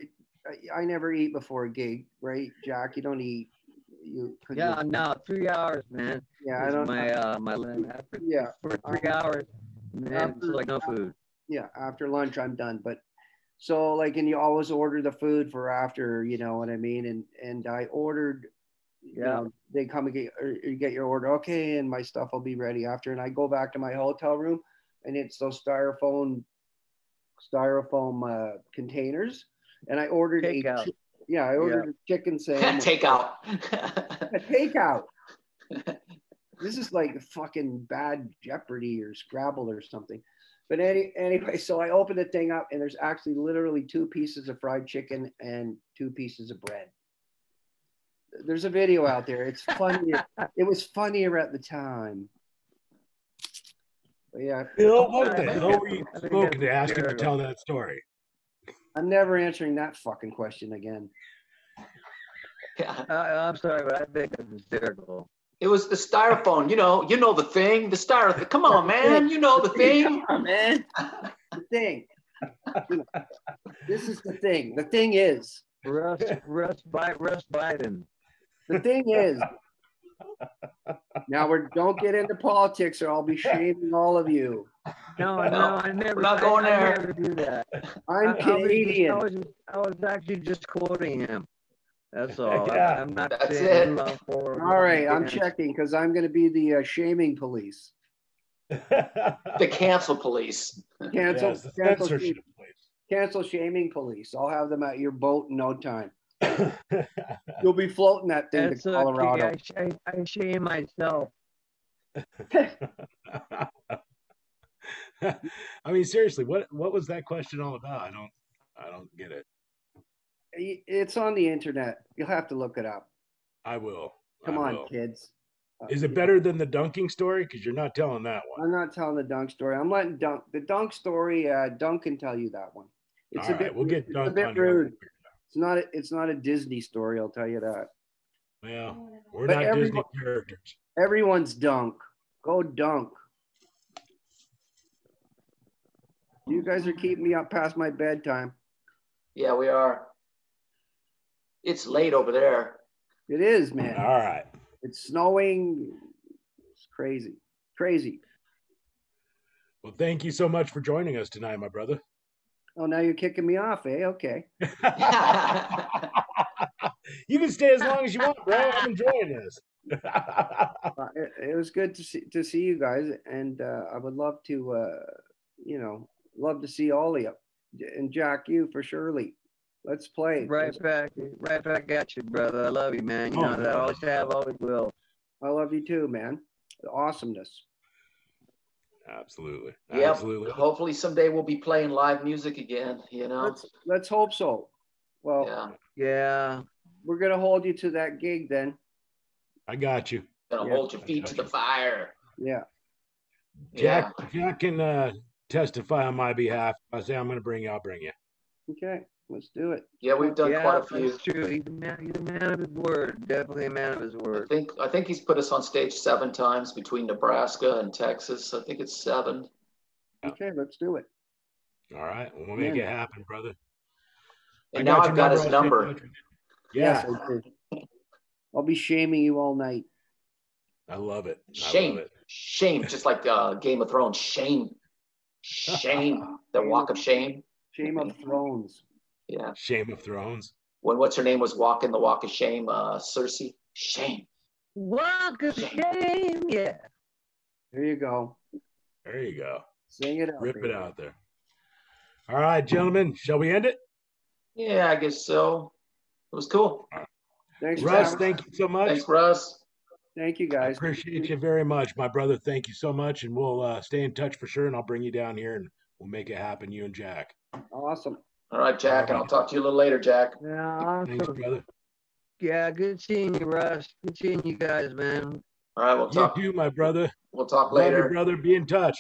C: eat before a gig, right, Jack? You don't eat.
E: No, 3 hours, man.
C: Yeah, I don't.
E: My limit. For 3 hours, man, it's like no food.
C: Yeah, after lunch I'm done. But so like, and you always order the food for after, you know what I mean? And I ordered. You know, they come and get your order, okay, and my stuff will be ready after. And I go back to my hotel room, and it's those styrofoam containers, and I ordered
E: takeout.
C: I ordered a chicken sandwich.
A: Takeout.
C: Takeout. This is like fucking bad Jeopardy or Scrabble or something. But anyway, so I open the thing up, and there's actually literally 2 pieces of fried chicken and 2 pieces of bread. There's a video out there. It's funny. It was funnier at the time. But yeah.
B: Phil, what the hell were you smoking to ask him to tell that story?
C: I'm never answering that fucking question again.
E: I'm sorry, but I think it's hysterical.
A: It was the styrofoam. You know the thing. The styrofoam. Come on, man. You know the thing.
C: Come on, man. The thing. This is the thing. The thing is.
E: Russ Biden.
C: The thing is, now don't get into politics, or I'll be shaming all of you.
E: No, I never.
A: We're not going there.
E: I never do that.
C: I'm Canadian.
E: I was actually just quoting him. That's all.
B: Yeah.
E: I'm not.
A: That's it.
C: All right, I'm checking because I'm going to be the shaming police.
A: The cancel police.
C: Cancel shaming police. I'll have them at your boat in no time. You'll be floating that thing to Colorado.
E: Okay. I shame myself.
B: I mean, seriously, what was that question all about? I don't get it.
C: It's on the internet. You'll have to look it up.
B: I will.
C: Come on, kids.
B: Is it better than the dunking story? Because you're not telling that one.
C: I'm not telling the dunk story. I'm letting the dunk story. Dunk can tell you that one. It's
B: all right, we'll get Dunk.
C: It's a bit rude. It's not a Disney story, I'll tell you that.
B: Well, we're not Disney characters.
C: Everyone's Dunk. Go Dunk. You guys are keeping me up past my bedtime.
A: Yeah, we are. It's late over there.
C: It is, man.
B: All right.
C: It's snowing. It's crazy. Crazy.
B: Well, thank you so much for joining us tonight, my brother.
C: Oh, now you're kicking me off, eh? Okay.
B: You can stay as long as you want, bro. I'm enjoying this.
C: It was good to see you guys, and I would love to, love to see all of you, and Jack, you for surely. Let's play.
E: Right back at you, brother. I love you, man. You know that. I always have, always will.
C: I love you too, man. The awesomeness.
B: Absolutely.
A: Yeah.
B: Absolutely.
A: Hopefully someday we'll be playing live music again,
C: Let's hope so. Well,
E: yeah.
C: We're gonna hold you to that gig then.
B: I got you.
A: Gonna hold your feet to the fire.
C: Yeah.
B: Jack can testify on my behalf. If I say I'm gonna bring you, I'll bring you.
C: Okay, let's do it.
A: Yeah, we've done quite a few.
E: That's true. He's a man of his word. Definitely a man of his word.
A: I think he's put us on stage 7 times between Nebraska and Texas. I think it's 7.
C: Okay, let's do it.
B: All right, we'll make it happen, brother.
A: And now I've got his number.
C: Yes, I'll be shaming you all night.
B: I love it.
A: Shame, just like Game of Thrones. Shame, the walk of shame.
C: Shame of Thrones.
A: Yeah.
B: Shame of Thrones.
A: When what's her name was walking the walk of shame, Cersei. Shame.
E: Walk of shame. Yeah.
C: There you go.
B: There you go.
C: Sing it out.
B: Rip it out there. All right, gentlemen, shall we end it?
A: Yeah, I guess so. It was cool.
C: Thanks,
B: Russ. Thank you so much.
A: Thanks, Russ.
C: Thank you, guys.
B: I appreciate you very much, my brother. Thank you so much, and we'll stay in touch for sure. And I'll bring you down here, and we'll make it happen. You and Jack.
C: Awesome.
A: All right, Jack, and I'll talk to you a little later, Jack.
E: Yeah, awesome.
B: Thanks, brother.
E: Yeah, good seeing you, Russ. Good seeing you guys, man.
A: All right, we'll talk.
B: You too, my brother.
A: We'll talk later.
B: Love you, brother. Be in touch.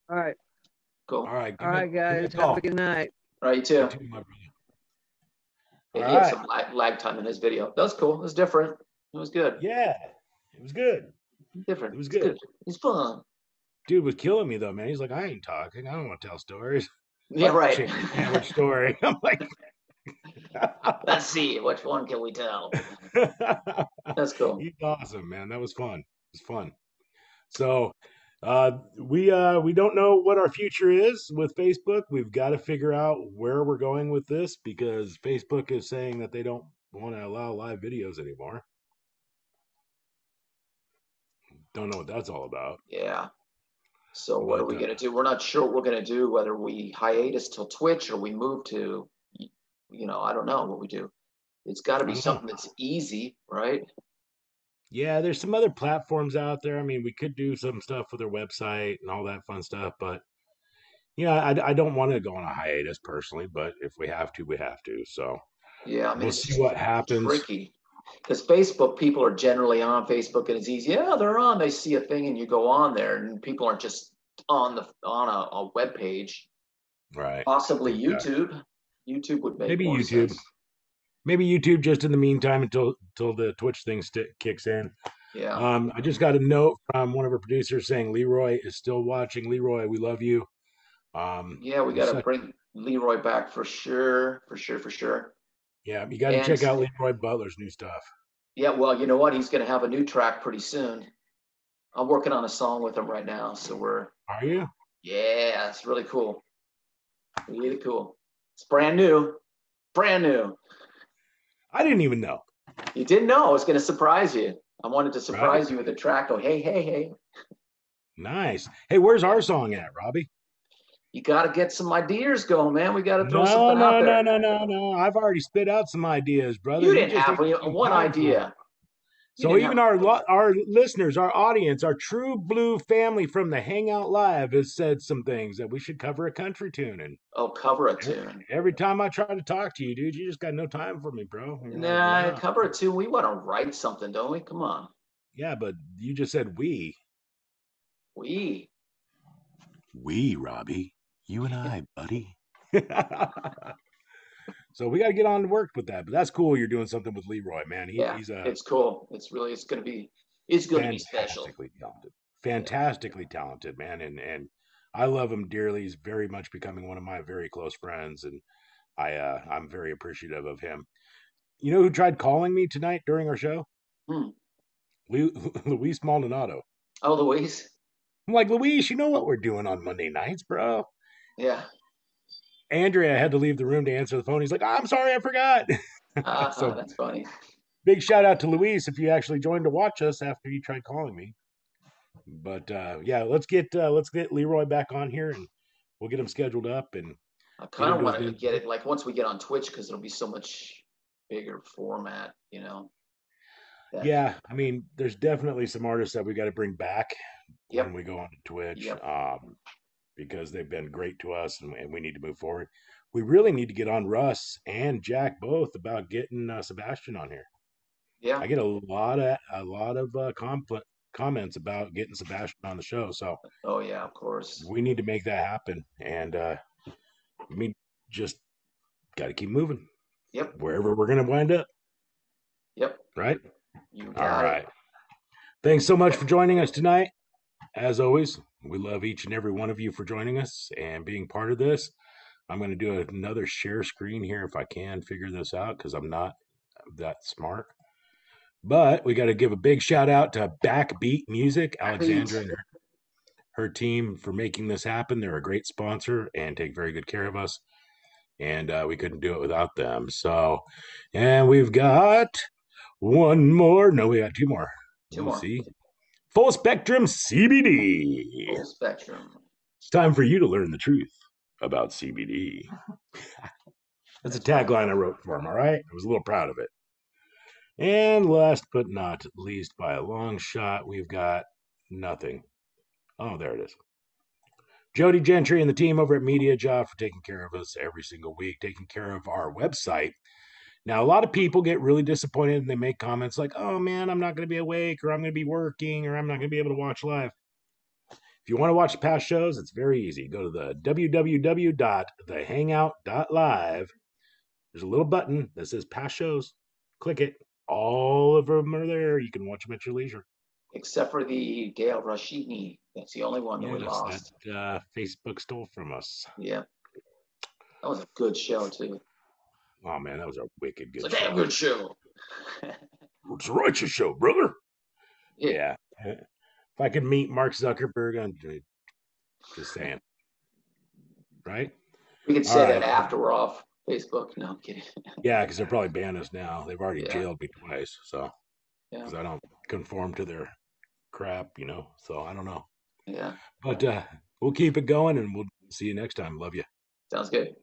E: All right.
A: Cool.
B: All right.
E: All right, guys. Have a good night.
A: All right, you too.
B: You too, my brother.
A: He had some lag time in his video. That was cool. It was different. It was good.
B: Yeah, it was good.
A: Different.
B: It was good.
A: It was fun.
B: Dude was killing me though, man. He's like, I ain't talking. I don't want to tell stories.
A: Yeah, right.
B: Which story? I'm like,
A: let's see. Which one can we tell? That's cool.
B: He's awesome, man. That was fun. It was fun. So we don't know what our future is with Facebook. We've got to figure out where we're going with this because Facebook is saying that they don't want to allow live videos anymore. Don't know what that's all about.
A: Yeah. So what are we going to do? We're not sure what we're going to do, whether we hiatus till Twitch or we move to, I don't know what we do. It's got to be something that's easy, right?
B: Yeah, there's some other platforms out there. I mean, we could do some stuff with our website and all that fun stuff, but I don't want to go on a hiatus personally, but if we have to, we have to. So
A: yeah, I mean,
B: we'll see what happens.
A: Tricky. Because Facebook, people are generally on Facebook and it's easy. Yeah, they're on. They see a thing and you go on there, and people aren't just on a web page.
B: Right.
A: Possibly YouTube. YouTube would make
B: maybe
A: more
B: YouTube.
A: Sense.
B: Maybe YouTube just in the meantime until the Twitch thing kicks in.
A: Yeah.
B: I just got a note from one of our producers saying Leroy is still watching. Leroy, we love you.
A: Yeah, we got to bring Leroy back for sure.
B: Yeah, you got to check out Leroy Butler's new stuff.
A: Yeah, well, you know what? He's going to have a new track pretty soon. I'm working on a song with him right now, so we're.
B: Are you?
A: Yeah, it's really cool. Really cool. It's brand new. Brand new.
B: I didn't even know.
A: You didn't know? I was going to surprise you. I wanted to surprise you with a track. Go, hey.
B: Nice. Hey, where's our song at, Robbie?
A: You got to get some ideas going, man. We got to throw something out there.
B: No. I've already spit out some ideas, brother.
A: You didn't have one idea.
B: So even our listeners, our audience, our true blue family from the Hangout Live has said some things that we should cover a country tune. And
A: cover a tune.
B: Every time I try to talk to you, dude, you just got no time for me, bro.
A: Nah, cover a tune. We want to write something, don't we? Come on.
B: Yeah, but you just said we.
A: We,
B: Robbie. You and I, buddy. So we got to get on to work with that. But that's cool. You're doing something with Leroy, man. He's
A: it's cool. It's going to be special.
B: Fantastically talented, man. And I love him dearly. He's very much becoming one of my very close friends, and I'm very appreciative of him. You know who tried calling me tonight during our show? Luis Maldonado.
A: Oh, Luis.
B: I'm like, Luis, you know what we're doing on Monday nights, bro?
A: Yeah.
B: Andrea had to leave the room to answer the phone. He's like, I'm sorry, I forgot.
A: So that's funny.
B: big shout out to Luis if you actually joined to watch us after you tried calling me. But yeah, let's get Leroy back on here, and we'll get him scheduled up. And
A: I kind of wanted to get it like once we get on Twitch, because it'll be so much bigger format, you know.
B: Yeah, I mean, there's definitely some artists that we got to bring back when we go on Twitch, because they've been great to us, and we need to move forward. We really need to get on Russ and Jack both about getting Sebastian on here.
A: Yeah,
B: I get a lot of comments about getting Sebastian on the show. So,
A: oh yeah, of course,
B: we need to make that happen, and we just got to keep moving.
A: Yep.
B: Wherever we're gonna wind up.
A: Yep.
B: Right.
A: You got it.
B: Thanks so much for joining us tonight. As always, we love each and every one of you for joining us and being part of this. I'm going to do another share screen here if I can figure this out, because I'm not that smart. But we got to give a big shout out to Backbeat Music, Alexandra and her team for making this happen. They're a great sponsor and take very good care of us. And we couldn't do it without them. So, and we've got one more. No, we got two more.
A: Two more.
B: See? Full Spectrum CBD.
A: Full Spectrum.
B: It's time for you to learn the truth about CBD. That's a tagline I wrote for him, all right? I was a little proud of it. And last but not least, by a long shot, we've got nothing. Oh, there it is. Jody Gentry and the team over at Media Job for taking care of us every single week, taking care of our website. Now, a lot of people get really disappointed and they make comments like, oh man, I'm not going to be awake, or I'm going to be working, or I'm not going to be able to watch live. If you want to watch the past shows, it's very easy. Go to the www.thehangout.live. There's a little button that says past shows. Click it. All of them are there. You can watch them at your leisure.
A: Except for the Dale Rashidi. That's the only one that we lost.
B: That Facebook stole from us.
A: Yeah. That was a good show, too.
B: Oh, man, that was a wicked good
A: show. It's a damn good show.
B: It's a righteous show, brother. Yeah. If I could meet Mark Zuckerberg, I'm just saying. Right?
A: We could say that after we're off Facebook. No, I'm kidding.
B: Yeah, because they'll probably ban us now. They've already jailed me twice, so. Because I don't conform to their crap, you know. So I don't know.
A: Yeah.
B: But we'll keep it going, and we'll see you next time. Love you.
A: Sounds good.